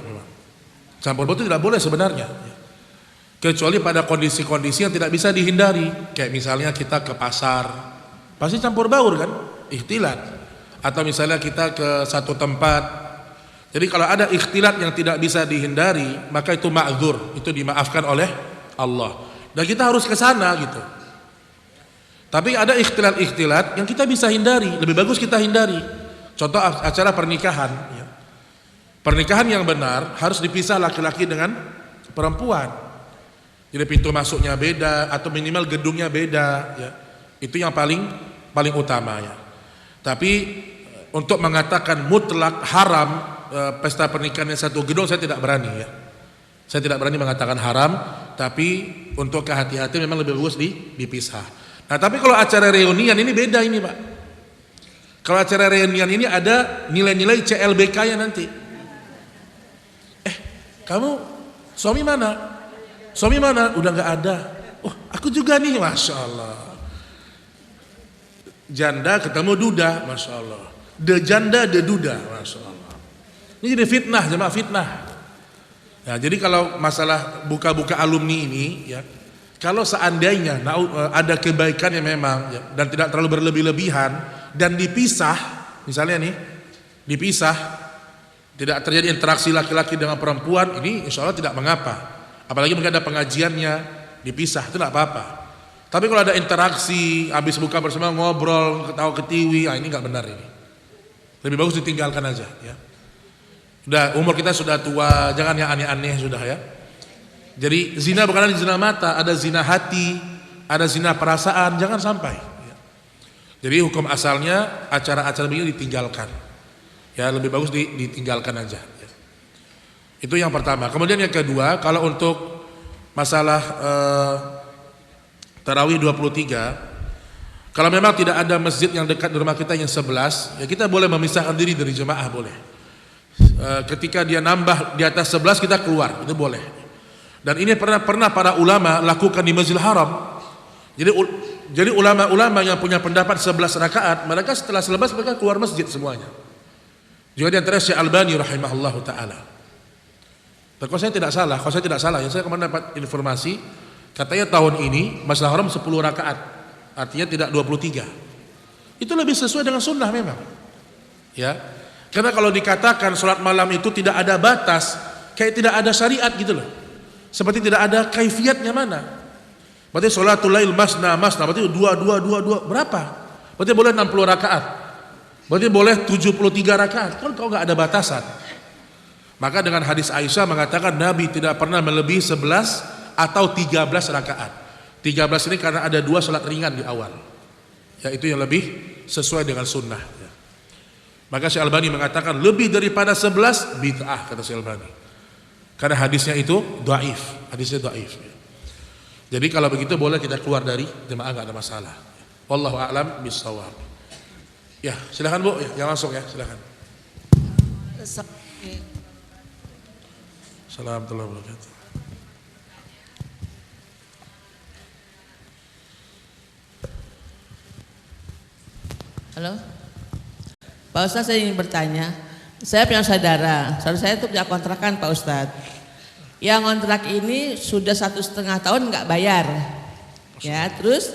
Campur baur itu tidak boleh sebenarnya. Kecuali pada kondisi-kondisi yang tidak bisa dihindari. Kayak misalnya kita ke pasar, pasti campur baur kan, ikhtilat. Atau misalnya kita ke satu tempat. Jadi kalau ada ikhtilat yang tidak bisa dihindari, maka itu ma'dzur, itu dimaafkan oleh Allah. Dan kita harus ke sana gitu. Tapi ada ikhtilat-ikhtilat yang kita bisa hindari, lebih bagus kita hindari. Contoh acara pernikahan. Ya. Pernikahan yang benar harus dipisah laki-laki dengan perempuan. Jadi pintu masuknya beda atau minimal gedungnya beda. Ya. Itu yang paling utama ya. Tapi untuk mengatakan mutlak haram pesta pernikahan yang satu gedung saya tidak berani ya. Saya tidak berani mengatakan haram, tapi untuk kehati-hatian memang lebih bagus dipisah. Nah, tapi kalau acara reunian ini beda ini, Pak. Kalau acara reunian ini ada nilai-nilai CLBK-nya nanti. Kamu suami mana? Suami mana? Udah nggak ada. Oh, aku juga nih, masya Allah. Janda ketemu duda, masya Allah. De janda, de duda, masya Allah. Ini jadi fitnah, jemaah fitnah. Nah, jadi kalau masalah buka-buka alumni ini, ya, kalau seandainya ada kebaikan yang memang ya, dan tidak terlalu berlebih-lebihan dan dipisah, misalnya nih, dipisah, tidak terjadi interaksi laki-laki dengan perempuan, ini insya Allah tidak mengapa. Apalagi mungkin ada pengajiannya, dipisah, itu tidak apa-apa. Tapi kalau ada interaksi, habis buka bersama ngobrol, ketawa ketiwi, ini nggak benar ini. Lebih bagus ditinggalkan aja, ya. Udah umur kita sudah tua, jangan yang aneh-aneh sudah ya. Jadi zina bukan hanya zina mata, ada zina hati, ada zina perasaan, jangan sampai. Jadi hukum asalnya acara-acara begini ditinggalkan. Ya lebih bagus ditinggalkan aja. Itu yang pertama. Kemudian yang kedua, kalau untuk masalah tarawih 23, kalau memang tidak ada masjid yang dekat di rumah kita yang 11, ya kita boleh memisahkan diri dari jemaah boleh. Ketika dia nambah di atas 11 kita keluar, itu boleh. Dan ini pernah para ulama lakukan di Masjidil Haram. Jadi ulama-ulama yang punya pendapat 11 rakaat, mereka setelah 11 mereka keluar masjid semuanya. Juga di antara Syekh Albani rahimahullahu taala. Kalau saya tidak salah, ya saya kemarin dapat informasi katanya tahun ini Masjidil Haram 10 rakaat, artinya tidak 23. Itu lebih sesuai dengan sunnah memang. Ya. Karena kalau dikatakan sholat malam itu tidak ada batas, kayak tidak ada syariat gitu loh. Seperti tidak ada kaifiatnya mana. Berarti sholatul lail masna, berarti 2, berapa? Berarti boleh 60 rakaat. Berarti boleh 73 rakaat. Kan kalau nggak ada batasan. Maka dengan hadis Aisyah mengatakan Nabi tidak pernah melebihi 11 atau 13 rakaat. 13 ini karena ada 2 salat ringan di awal. Yaitu yang lebih sesuai dengan sunnah. Maka Syekh Albani mengatakan lebih daripada 11 bid'ah, kata Syekh Albani. Karena hadisnya itu dhaif, hadisnya dhaif. Jadi kalau begitu boleh kita keluar dari jemaah, enggak ada masalah. Wallahu a'lam bissawab. Ya, silakan Bu, ya, yang langsung ya, silakan. Assalamualaikum warahmatullahi wabarakatuh. Halo, Pak Ustadz, saya ingin bertanya. Saya punya saudara saya itu punya kontrakan Pak Ustadz. Yang kontrak ini sudah 1,5 tahun nggak bayar. Ya, terus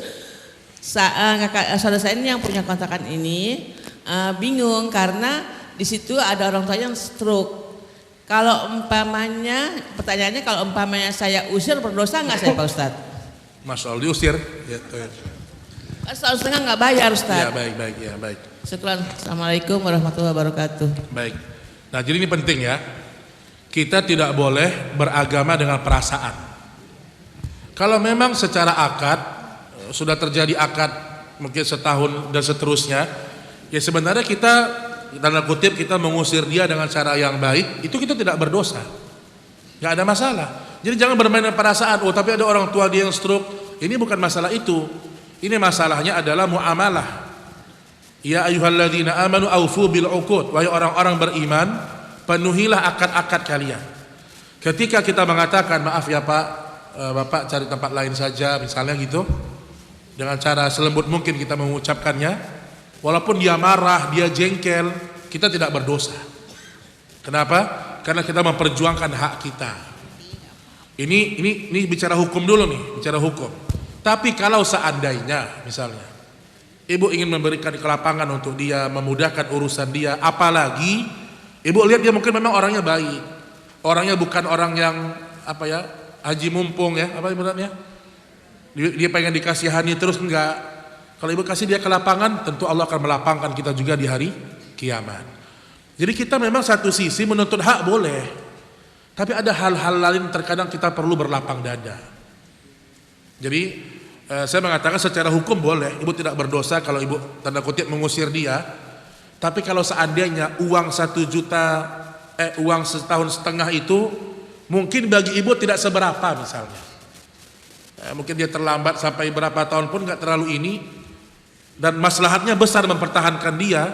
saudara saya ini yang punya kontrakan ini bingung karena di situ ada orang tua yang stroke. Kalau umpamanya, pertanyaannya kalau umpamanya saya usir berdosa nggak saya Pak Ustadz? Masya Allah, diusir. Ya, 1,5 nggak bayar Ustadz. ya baik, ya baik. Syukran. Assalamualaikum warahmatullahi wabarakatuh. Baik. Nah, jadi ini penting ya. Kita tidak boleh beragama dengan perasaan. Kalau memang secara akad sudah terjadi akad mungkin setahun dan seterusnya, ya sebenarnya kita tanda kutip kita mengusir dia dengan cara yang baik, itu kita tidak berdosa. Nggak ada masalah. Jadi jangan bermain dengan perasaan. Oh, tapi ada orang tua dia yang stroke. Ini bukan masalah itu. Ini masalahnya adalah muamalah. Ya ayyuhalladzina amanu aufu bil uqud. Wahai orang-orang beriman, penuhilah akad-akad kalian. Ketika kita mengatakan maaf ya Pak, Bapak cari tempat lain saja misalnya gitu, dengan cara selembut mungkin kita mengucapkannya, walaupun dia marah, dia jengkel, kita tidak berdosa. Kenapa? Karena kita memperjuangkan hak kita. Ini bicara hukum dulu nih, bicara hukum. Tapi kalau seandainya misalnya ibu ingin memberikan kelapangan untuk dia, memudahkan urusan dia, apalagi ibu lihat dia mungkin memang orangnya baik, orangnya bukan orang yang apa ya, haji mumpung ya, apa ibaratnya, dia pengen dikasihani terus, enggak. Kalau ibu kasih dia kelapangan, tentu Allah akan melapangkan kita juga di hari kiamat. Jadi kita memang satu sisi menuntut hak boleh, tapi ada hal-hal lain terkadang kita perlu berlapang dada. Jadi saya mengatakan secara hukum boleh, ibu tidak berdosa kalau ibu tanda kutip mengusir dia. Tapi kalau seandainya uang 1 juta, uang 1,5 tahun itu mungkin bagi ibu tidak seberapa misalnya. Mungkin dia terlambat sampai berapa tahun pun nggak terlalu ini, dan maslahatnya besar mempertahankan dia,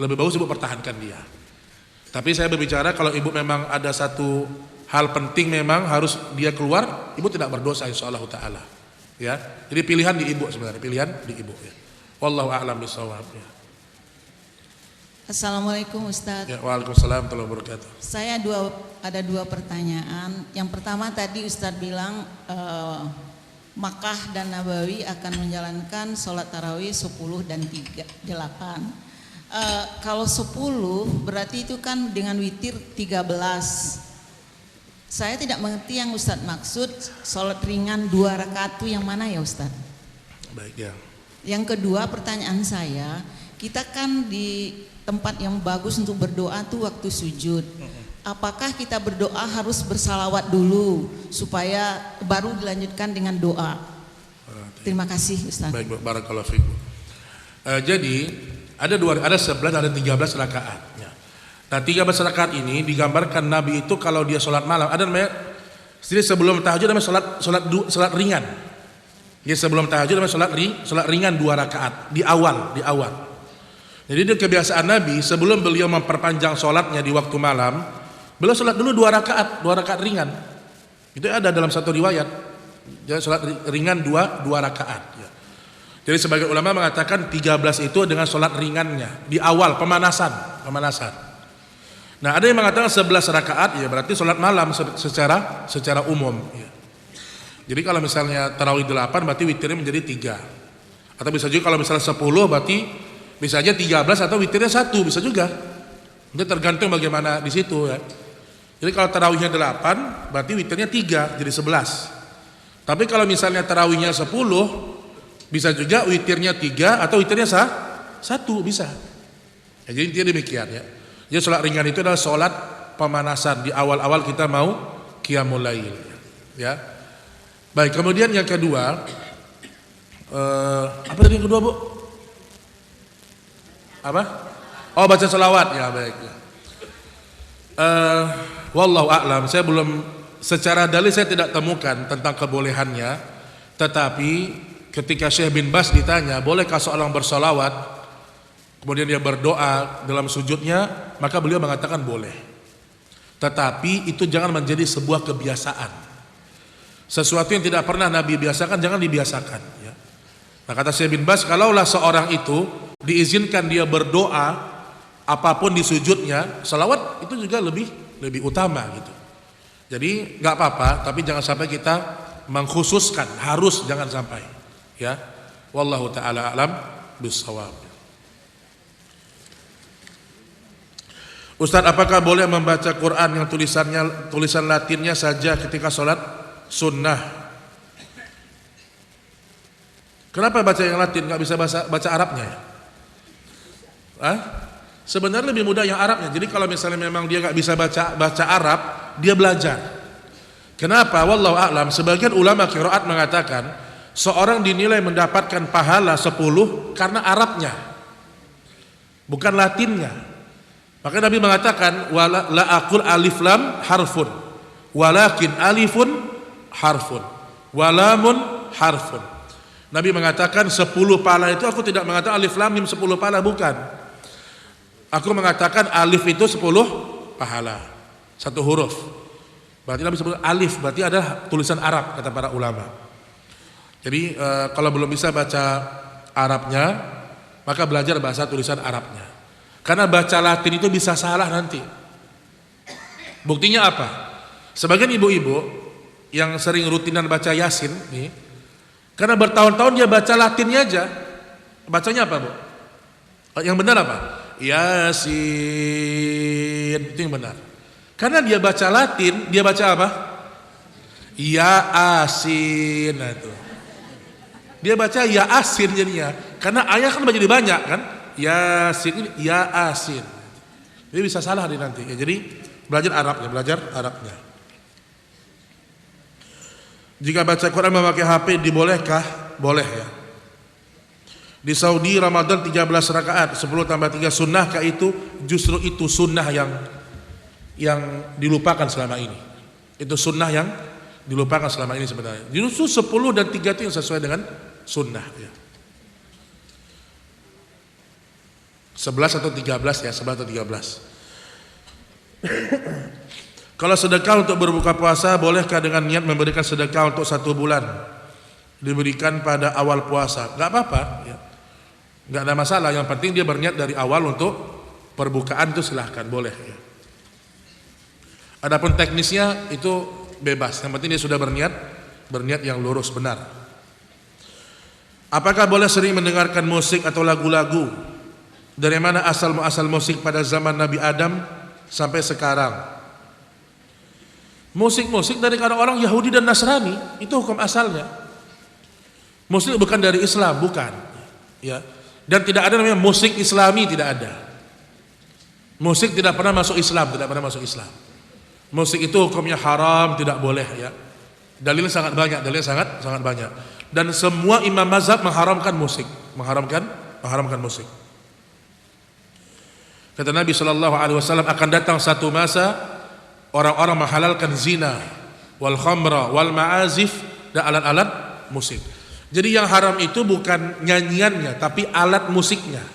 lebih bagus ibu pertahankan dia. Tapi saya berbicara kalau ibu memang ada satu hal penting memang harus dia keluar, ibu tidak berdosa insyaallah taala. Ya, jadi pilihan di ibu sebenarnya, pilihan di ibu ya. Wallahu a'lam bishawab ya. Assalamualaikum Ustadz. Ya, waalaikumsalam warahmatullahi wabarakatuh. Saya ada dua pertanyaan. Yang pertama tadi Ustadz bilang Makkah dan Nabawi akan menjalankan sholat tarawih 10 dan 8. Kalau 10 berarti itu kan dengan witir 13. Saya tidak mengerti yang Ustadz maksud sholat ringan 2 rakaat itu yang mana ya Ustadz? Baik ya. Yang kedua pertanyaan saya, kita kan di tempat yang bagus untuk berdoa tuh waktu sujud. Apakah kita berdoa harus bersalawat dulu supaya baru dilanjutkan dengan doa? Terima kasih Ustadz. Baik, barakallahu fiikum. Jadi ada 11 ada 13 rakaat. Nah 13 rakaat ini digambarkan Nabi itu kalau dia sholat malam, ada namanya jadi sebelum tahajud namanya sholat ringan. Dia sebelum tahajud namanya sholat ringan 2 rakaat di awal. Jadi itu kebiasaan Nabi sebelum beliau memperpanjang sholatnya di waktu malam, beliau sholat dulu 2 rakaat ringan. Itu ada dalam satu riwayat. Jadi sholat ringan 2 rakaat. Ya. Jadi sebagian ulama mengatakan 13 itu dengan sholat ringannya di awal pemanasan. Nah ada yang mengatakan 11 rakaat ya berarti sholat malam secara umum ya. Jadi kalau misalnya tarawih 8 berarti witirnya menjadi 3. Atau bisa juga kalau misalnya 10 berarti bisa aja 13 atau witirnya 1 bisa juga. Itu tergantung bagaimana di situ ya. Jadi kalau tarawihnya 8 berarti witirnya 3 jadi 11. Tapi kalau misalnya tarawihnya 10 bisa juga witirnya 3 atau witirnya 1 bisa. Ya, jadi intinya demikian ya. Jadi sholat ringan itu adalah sholat pemanasan di awal-awal kita mau qiyamul lail ya. Baik, kemudian yang kedua, apa tadi yang kedua, Bu? Apa? Oh, baca selawat, ya baik. Wallahu a'lam, saya belum secara dalil saya tidak temukan tentang kebolehannya, tetapi ketika Syekh bin Bas ditanya, bolehkah seorang bersolawat, kemudian dia berdoa dalam sujudnya, maka beliau mengatakan boleh. Tetapi itu jangan menjadi sebuah kebiasaan. Sesuatu yang tidak pernah Nabi biasakan jangan dibiasakan, ya. Nah, kata Syekh bin Bas, kalaulah seorang itu diizinkan dia berdoa apapun di sujudnya, salawat itu juga lebih utama gitu. Jadi nggak apa-apa, tapi jangan sampai kita mengkhususkan, harus jangan sampai, ya. Wallahu taala alam bissawab. Ustaz, apakah boleh membaca Quran yang tulisan Latinnya saja ketika sholat sunnah? Kenapa baca yang Latin, nggak bisa baca Arabnya ya? Sebenarnya lebih mudah yang Arabnya. Jadi kalau misalnya memang dia nggak bisa baca Arab, dia belajar. Kenapa? Wallahu a'lam. Sebagian ulama qiraat mengatakan seorang dinilai mendapatkan pahala 10 karena Arabnya, bukan Latinnya. Maka Nabi mengatakan la aqul alif lam harfun, walakin alifun harfun, walamun harfun. Nabi mengatakan 10 pahala itu, aku tidak mengatakan alif lam mim 10 pahala, bukan. Aku mengatakan alif itu 10 pahala, 1 huruf. Berarti Nabi sebut alif, berarti ada tulisan Arab, kata para ulama. Jadi kalau belum bisa baca Arabnya, maka belajar bahasa tulisan Arabnya. Karena baca Latin itu bisa salah nanti. Buktinya apa? Sebagian ibu-ibu yang sering rutinan baca Yasin nih, karena bertahun-tahun dia baca Latinnya aja, bacanya apa, Bu? Yang benar apa? Yasin, itu yang benar. Karena dia baca Latin, dia baca apa? Ya asin, nah itu. Dia baca ya asin jadinya, karena ayat kan jadi banyak kan? Yasin ini ya asin. Jadi bisa salah nanti. Ya, jadi belajar Arabnya. Jika baca Quran memakai HP dibolehkah? Boleh ya. Di Saudi Ramadan 13 rakaat 10 tambah 3 sunnahkah itu? Justru itu sunnah yang dilupakan selama ini. Itu sunnah yang dilupakan selama ini sebenarnya. Justru 10 dan 3 itu yang sesuai dengan sunnah ya. 11 atau 13 ya, 11 atau 13. Kalau sedekah untuk berbuka puasa, bolehkah dengan niat memberikan sedekah untuk 1 bulan diberikan pada awal puasa? Gak apa-apa ya. Gak ada masalah, yang penting dia berniat dari awal untuk perbukaan, itu silahkan, boleh ya. Adapun teknisnya itu bebas, yang penting dia sudah berniat yang lurus benar. Apakah boleh sering mendengarkan musik atau lagu-lagu? Dari mana asal musik pada zaman Nabi Adam sampai sekarang? Musik dari orang Yahudi dan Nasrani, itu hukum asalnya. Musik bukan dari Islam, bukan. Ya. Dan tidak ada namanya musik Islami, tidak ada. Musik tidak pernah masuk Islam, Musik itu hukumnya haram, tidak boleh ya. Dalilnya sangat banyak. Dan semua imam mazhab mengharamkan musik, mengharamkan musik. Kata Nabi SAW, akan datang satu masa orang-orang menghalalkan zina, wal khamra, wal ma'azif, dan alat-alat musik. Jadi yang haram itu bukan nyanyiannya, tapi alat musiknya.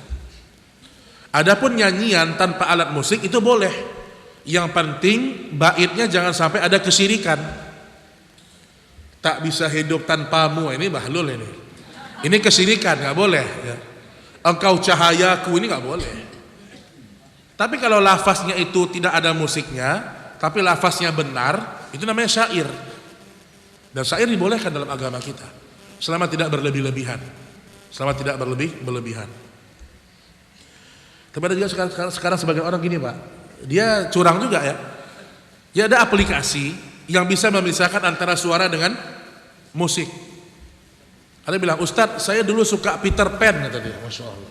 Adapun nyanyian tanpa alat musik itu boleh. Yang penting baitnya jangan sampai ada kesyirikan. Tak bisa hidup tanpamu, ini bahlul ini. Ini kesyirikan, nggak boleh. Ya. Engkau cahayaku, ini nggak boleh. Tapi kalau lafaznya itu tidak ada musiknya, tapi lafaznya benar, itu namanya syair. Dan syair dibolehkan dalam agama kita, selama tidak berlebih-lebihan. Tapi ada juga sekarang sebagian orang gini Pak, dia curang juga ya. Dia ada aplikasi yang bisa memisahkan antara suara dengan musik. Ada bilang, Ustadz saya dulu suka Peter Pan, kata dia, Masya Allah.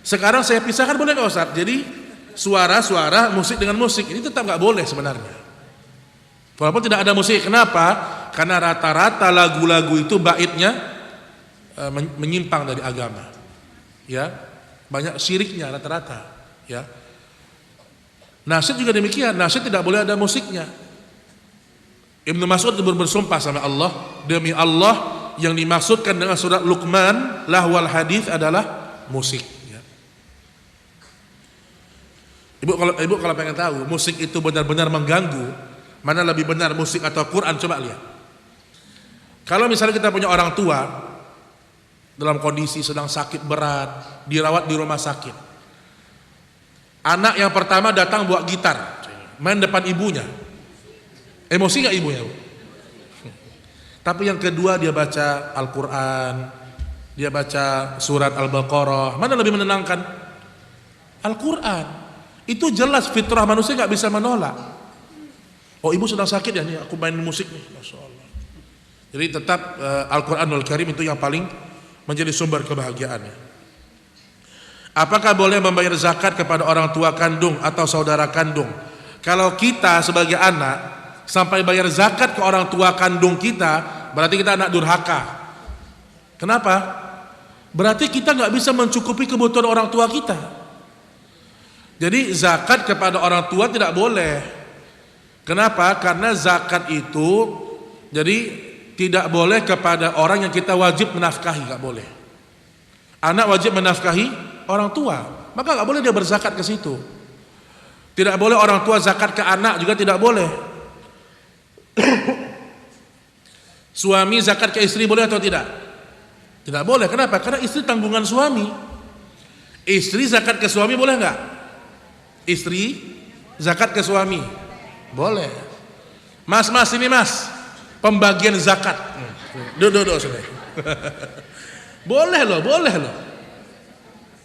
Sekarang saya pisahkan, boleh nggak Ustadz? Jadi suara musik dengan musik ini tetap nggak boleh sebenarnya, walaupun tidak ada musik. Kenapa? Karena rata-rata lagu-lagu itu baitnya menyimpang dari agama. Ya, banyak syiriknya rata-rata. Ya. Nasyid juga demikian. Nasyid tidak boleh ada musiknya. Ibnu Mas'ud bersumpah sama Allah, demi Allah yang dimaksudkan dengan surat Luqman lahwal hadis adalah musik. Ya. Ibu kalau pengen tahu musik itu benar-benar mengganggu, mana lebih benar musik atau Quran, coba lihat. Kalau misalnya kita punya orang tua dalam kondisi sedang sakit berat, dirawat di rumah sakit, anak yang pertama datang bawa gitar, main depan ibunya, emosi nggak ibunya? Tapi yang kedua dia baca Al-Quran, dia baca surat Al-Baqarah, mana lebih menenangkan? Al-Quran. Itu jelas fitrah manusia nggak bisa menolak. Oh, ibu sedang sakit ya, nih aku main musik nih, Masya Allah. Jadi tetap Al-Quranul Karim itu yang paling menjadi sumber kebahagiaannya. Apakah boleh membayar zakat kepada orang tua kandung atau saudara kandung? Kalau kita sebagai anak sampai bayar zakat ke orang tua kandung kita, berarti kita anak durhaka. Kenapa? Berarti kita nggak bisa mencukupi kebutuhan orang tua kita. Jadi zakat kepada orang tua tidak boleh. Kenapa? Karena zakat itu jadi tidak boleh kepada orang yang kita wajib menafkahi, nggak boleh. Anak wajib menafkahi orang tua, maka nggak boleh dia berzakat ke situ. Tidak boleh orang tua zakat ke anak, juga tidak boleh. Suami zakat ke istri boleh atau tidak? Tidak boleh. Kenapa? Karena istri tanggungan suami. Istri zakat ke suami boleh nggak? Istri zakat ke suami boleh. Mas ini mas, pembagian zakat. Duduk sini. Boleh loh.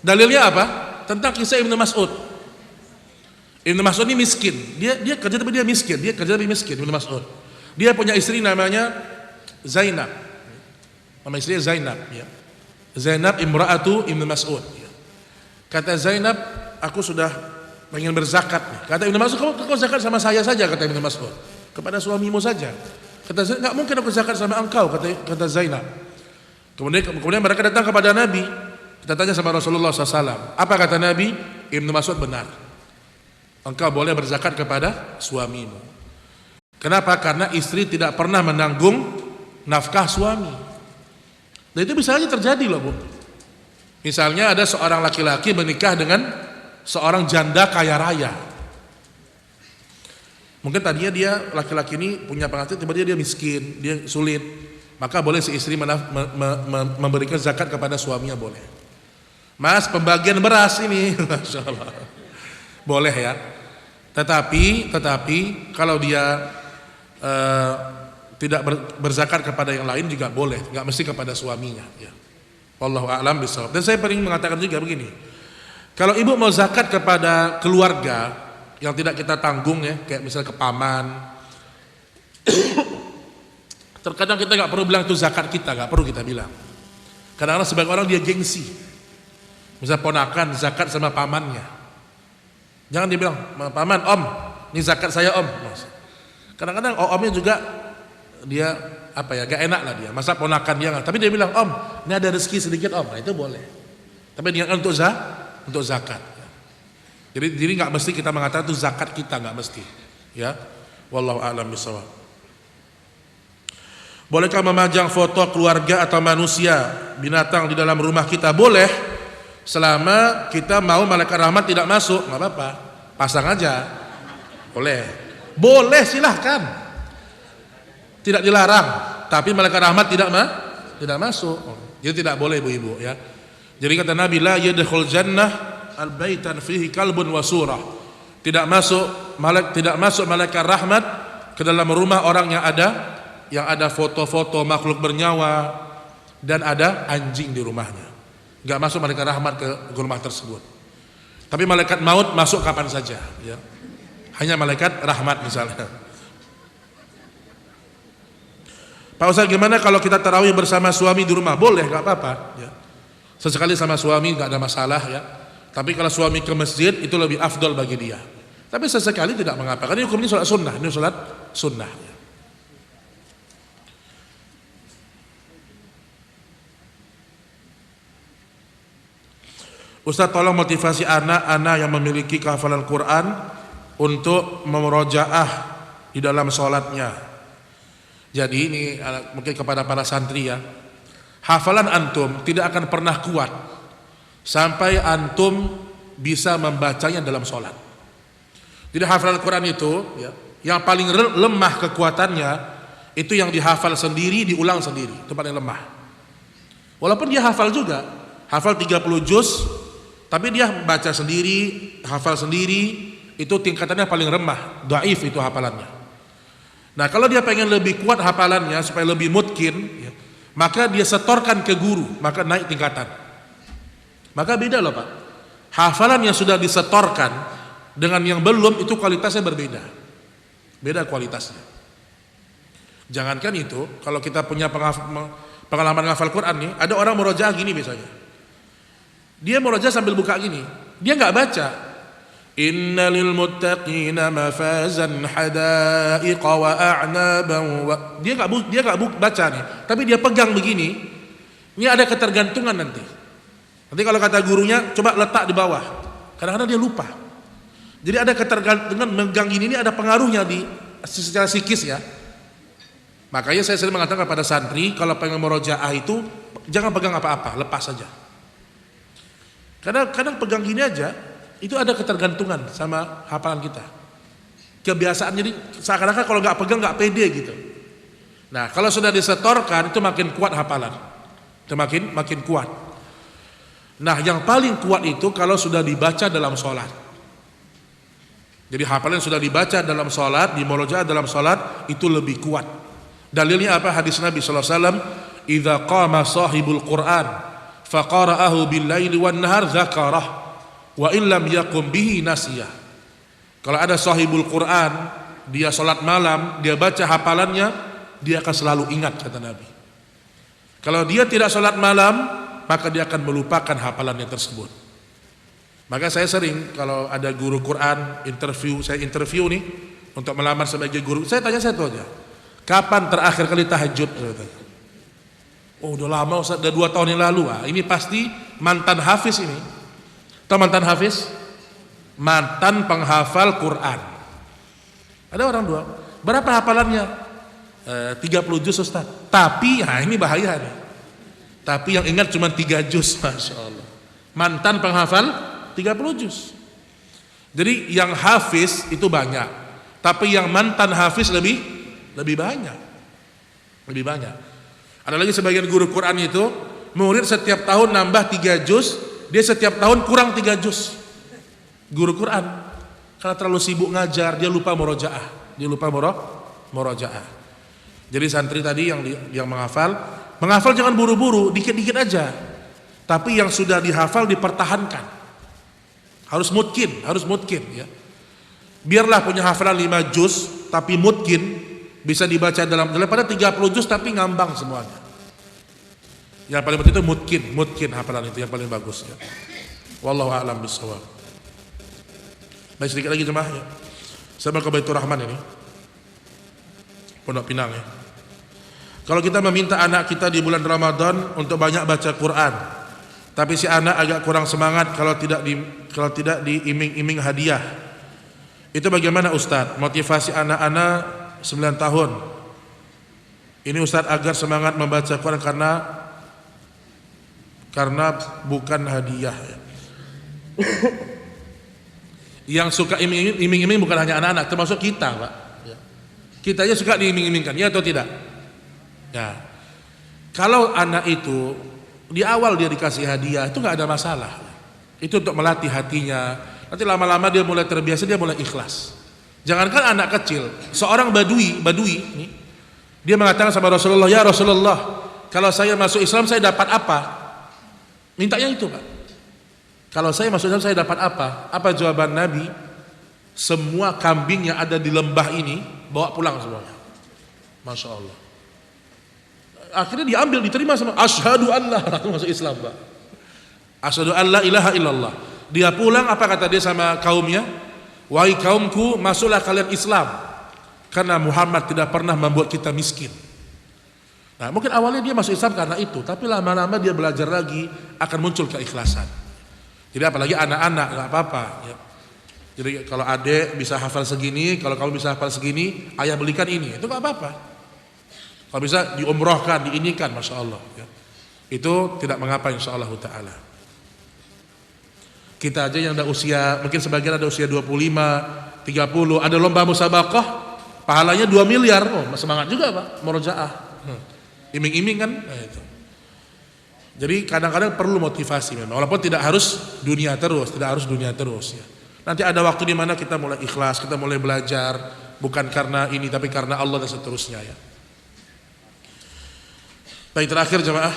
Dalilnya apa? Tentang kisah Ibnu Mas'ud. Ibnu Mas'ud ini miskin. Dia kerja tapi dia miskin. Ibnu Mas'ud. Dia punya istri namanya Zainab. Nama istrinya Zainab, ya. Zainab imra'atu Ibnu Mas'ud. Ya. Kata Zainab, aku sudah ingin berzakat nih. Kata Ibnu Mas'ud, kau zakat sama saya saja, kata Ibnu Mas'ud. Kepada suamimu saja. Kata Zainab, enggak mungkin aku zakat sama engkau, kata Zainab. Kemudian mereka datang kepada Nabi. Kita tanya sama Rasulullah SAW. Apa kata Nabi? Ibnu Mas'ud benar. Engkau boleh berzakat kepada suamimu. Kenapa? Karena istri tidak pernah menanggung nafkah suami. Dan itu bisa aja terjadi loh, Bu. Misalnya ada seorang laki-laki menikah dengan seorang janda kaya raya. Mungkin tadinya dia laki-laki ini punya penghasilan, tiba-tiba dia miskin, dia sulit. Maka boleh si istri memberikan zakat kepada suaminya, boleh. Mas, pembagian beras ini, Masya Allah. Boleh ya. Tetapi kalau dia tidak berzakat kepada yang lain juga boleh, nggak mesti kepada suaminya. Ya. Wallahu a'lam bishawab. Dan saya paling mengatakan juga begini, kalau ibu mau zakat kepada keluarga yang tidak kita tanggung ya, kayak misalnya ke paman, terkadang kita nggak perlu bilang itu zakat kita, nggak perlu kita bilang. Kadang-kadang sebagian orang dia gengsi, misalnya ponakan zakat sama pamannya, jangan dibilang paman, om, ini zakat saya om. Kadang-kadang omnya juga dia gak enak lah dia, masa ponakan dia nggak. Tapi dia bilang, om, ini ada rezeki sedikit om, nah itu boleh. Tapi dia untuk zakat. Jadi nggak mesti kita mengatakan itu zakat kita, nggak mesti. Ya, wallahu a'lam bishawab. Bolehkah memajang foto keluarga atau manusia binatang di dalam rumah kita? Boleh, selama kita mau malaikat rahmat tidak masuk, nggak apa-apa, pasang aja, boleh. Boleh, silahkan, tidak dilarang, tapi malaikat rahmat tidak masuk. Jadi tidak boleh ibu-ibu ya. Jadi kata Nabi, la yadkhul jannah al-baitan fihi kalbun wa surah. Tidak masuk malaikat rahmat ke dalam rumah orang yang ada foto-foto makhluk bernyawa dan ada anjing di rumahnya. Enggak masuk malaikat rahmat ke rumah tersebut. Tapi malaikat maut masuk kapan saja ya. Hanya malaikat rahmat misalnya. Pak Ustaz, gimana kalau kita tarawih bersama suami di rumah? Boleh, nggak apa-apa. Ya. Sesekali sama suami nggak ada masalah ya. Tapi kalau suami ke masjid itu lebih afdol bagi dia. Tapi sesekali tidak mengapa. Karena hukum ini sholat sunnah. Ini sholat sunnah. Ya. Ustaz tolong motivasi anak-anak yang memiliki kehafalan Quran untuk memurojaah di dalam sholatnya. Jadi ini mungkin kepada para santri ya, hafalan antum tidak akan pernah kuat sampai antum bisa membacanya dalam sholat. Jadi hafalan Quran itu ya, yang paling lemah kekuatannya itu yang dihafal sendiri, diulang sendiri, itu paling lemah. Walaupun dia hafal juga, hafal 30 juz, tapi dia baca sendiri, hafal sendiri, itu tingkatannya paling remah, dhaif itu hafalannya. Nah kalau dia pengen lebih kuat hafalannya supaya lebih mutkin ya, maka dia setorkan ke guru, maka naik tingkatan. Maka beda loh Pak, hafalan yang sudah disetorkan dengan yang belum itu kualitasnya berbeda, beda kualitasnya. Jangankan itu, kalau kita punya pengalaman menghafal Quran nih, ada orang murojaah gini biasanya. Dia murojaah sambil buka gini, dia nggak baca. Innalil muttaqina mafazan hadaiqa wa a'naban wa, dia nggak baca nih, tapi dia pegang begini. Ini ada ketergantungan nanti. Nanti kalau kata gurunya coba letak di bawah, kadang-kadang dia lupa. Jadi ada ketergantungan, megang gini ini ada pengaruhnya di secara psikis ya. Makanya saya sering mengatakan kepada santri kalau pengen murojaah itu jangan pegang apa-apa, lepas saja. Kadang pegang gini aja itu ada ketergantungan sama hafalan kita. Kebiasaan, jadi seakan-akan kalau nggak pegang nggak pede gitu. Nah kalau sudah disetorkan itu makin kuat hafalan, itu makin kuat. Nah yang paling kuat itu kalau sudah dibaca dalam sholat. Jadi hafalan sudah dibaca dalam sholat, di murojaah dalam sholat itu lebih kuat. Dalilnya apa? Hadis Nabi SAW, idza qama sahibul Quran faqara'ahu bil laili wan nahar dzakarah wa illam yaqum bihi nasiyah. Kalau ada sahibul Quran, dia salat malam, dia baca hafalannya, dia akan selalu ingat kata Nabi. Kalau dia tidak salat malam, maka dia akan melupakan hafalannya tersebut. Maka saya sering kalau ada guru Quran saya interview nih untuk melamar sebagai guru, saya tanya satu aja. Kapan terakhir kali tahajud? Oh udah lama Ustaz, udah 2 tahun yang lalu. Ini pasti mantan hafiz ini. Tahu mantan hafiz? Mantan penghafal Quran. Ada orang dua. Berapa hafalannya? 30 juz Ustaz. Tapi ini bahaya nih. Tapi yang ingat cuma 3 juz, Masya Allah. Mantan penghafal 30 juz. Jadi yang hafiz itu banyak, tapi yang mantan hafiz lebih banyak. Ada lagi sebagian guru Quran itu murid setiap tahun nambah 3 juz, dia setiap tahun kurang 3 juz. Guru Quran karena terlalu sibuk ngajar, dia lupa murojaah. Jadi santri tadi yang menghafal jangan buru-buru, dikit-dikit aja. Tapi yang sudah dihafal dipertahankan. Harus mutkin ya. Biarlah punya hafalan 5 juz tapi mutkin, bisa dibaca daripada 30 juz tapi ngambang semuanya. Yang paling penting itu mutkin hafalan itu yang paling bagus ya. Wallahu a'lam bishawab. Baik, sedikit lagi jemaah ya. Saya mau ke Baitur Rahman ini, Pondok Pinang ya. Kalau kita meminta anak kita di bulan Ramadan untuk banyak baca Quran, tapi si anak agak kurang semangat kalau tidak diiming-iming hadiah, itu bagaimana Ustadz? Motivasi anak-anak 9 tahun ini Ustadz agar semangat membaca Quran karena bukan hadiah. Yang suka iming-iming bukan hanya anak-anak, termasuk kita Pak. Kita aja suka diiming-imingkan, ya atau tidak? Ya. Kalau anak itu di awal dia dikasih hadiah itu nggak ada masalah. Itu untuk melatih hatinya. Nanti lama-lama dia mulai terbiasa, dia mulai ikhlas. Jangankan anak kecil, seorang badui nih, dia mengatakan sama Rasulullah, ya Rasulullah, kalau saya masuk Islam saya dapat apa? Mintanya itu Pak. Kalau saya masuk Islam saya dapat apa? Apa jawaban Nabi? Semua kambing yang ada di lembah ini bawa pulang semuanya. Masya Allah. Akhirnya diambil, diterima sama asyhadu an la, masuk Islam Pak. Asyhadu an la ilaha illallah. Dia pulang, apa kata dia sama kaumnya? Wahai kaumku, masuklah kalian Islam, karena Muhammad tidak pernah membuat kita miskin. Nah mungkin awalnya dia masuk Islam karena itu, tapi lama-lama dia belajar lagi, akan muncul keikhlasan. Jadi apalagi anak-anak nggak apa-apa. Ya. Jadi kalau adik bisa hafal segini, kalau kamu bisa hafal segini, ayah belikan ini, itu nggak apa-apa. Kalau bisa diumrohkan, diinikan, masya Allah. Ya. Itu tidak mengapa, insya Allah Taala. Kita aja yang ada usia, mungkin sebagian ada usia 25, 30, ada lomba musabaqah, pahalanya 2 miliar, oh semangat juga Pak, murojaah. Iming-iming kan, nah, itu. Jadi kadang-kadang perlu motivasi memang, walaupun tidak harus dunia terus, ya. Nanti ada waktu di mana kita mulai ikhlas, kita mulai belajar, bukan karena ini tapi karena Allah dan seterusnya ya. Baik, terakhir jemaah.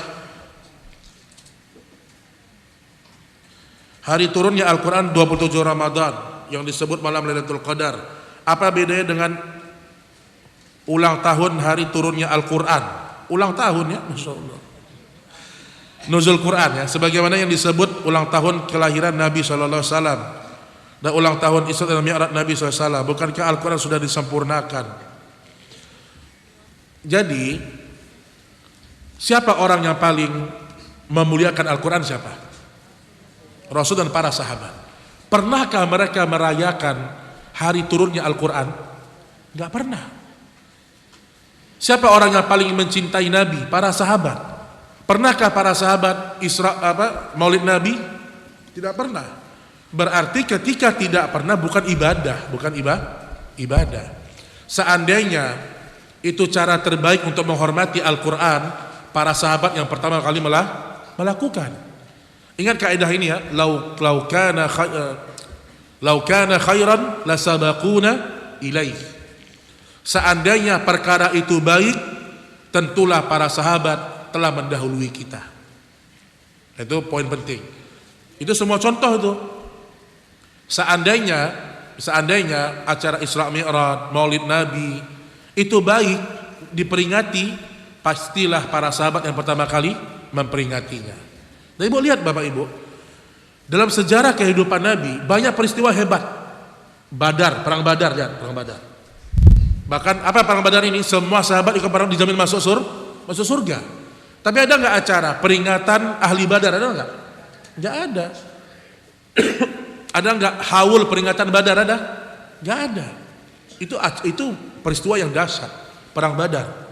Hari turunnya Al-Quran 27 Ramadan yang disebut malam Lailatul Qadar. Apa bedanya dengan ulang tahun hari turunnya Al-Quran? Ulang tahun ya, Masya Allah. Nuzul Quran ya, sebagaimana yang disebut ulang tahun kelahiran Nabi SAW dan ulang tahun Isra dan Mi'raj Nabi SAW. Bukankah Al-Quran sudah disempurnakan? Jadi siapa orang yang paling memuliakan Al-Quran? Siapa? Rasul dan para sahabat. Pernahkah mereka merayakan hari turunnya Al-Quran? Enggak pernah. Siapa orang yang paling mencintai Nabi? Para sahabat. Pernahkah para sahabat Maulid Nabi? Tidak pernah. Berarti ketika tidak pernah bukan ibadah, ibadah. Seandainya itu cara terbaik untuk menghormati Al-Quran, para sahabat yang pertama kali melakukan. Ingat kaidah ini ya, lau kana khairan lasabaquna ilaih. Seandainya perkara itu baik, tentulah para sahabat telah mendahului kita. Itu poin penting. Itu semua contoh itu. Seandainya acara Isra Mi'raj, Maulid Nabi itu baik, diperingati, pastilah para sahabat yang pertama kali memperingatinya. Nah, Ibu lihat Bapak Ibu, dalam sejarah kehidupan Nabi banyak peristiwa hebat. Perang Badar. Bahkan apa perang Badar ini? Semua sahabat ikut perang dijamin masuk surga. Tapi ada nggak acara peringatan ahli Badar? Ada nggak? Nggak ada. Ada nggak haul peringatan Badar? Ada? Nggak ada. Itu peristiwa yang dahsyat, perang Badar.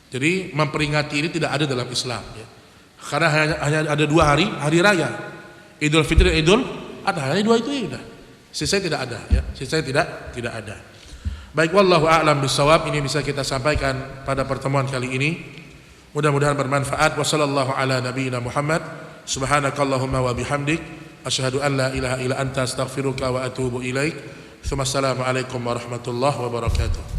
Jadi memperingati ini tidak ada dalam Islam. Ya. Karena hanya ada 2 hari raya, Idul Fitri dan Idul Adha. Hanya 2 itu ya udah. Sisanya tidak ada. Ya. Sisanya tidak ada. Baik, wallahu a'lam bissawab. Ini bisa kita sampaikan pada pertemuan kali ini. Mudah-mudahan bermanfaat. Wassallallahu ala nabiyyina Muhammad. Subhanakallahumma wa bihamdik, asyhadu an la ilaha illa anta astaghfiruka wa atubu ilaik. Assalamualaikum warahmatullahi wabarakatuh.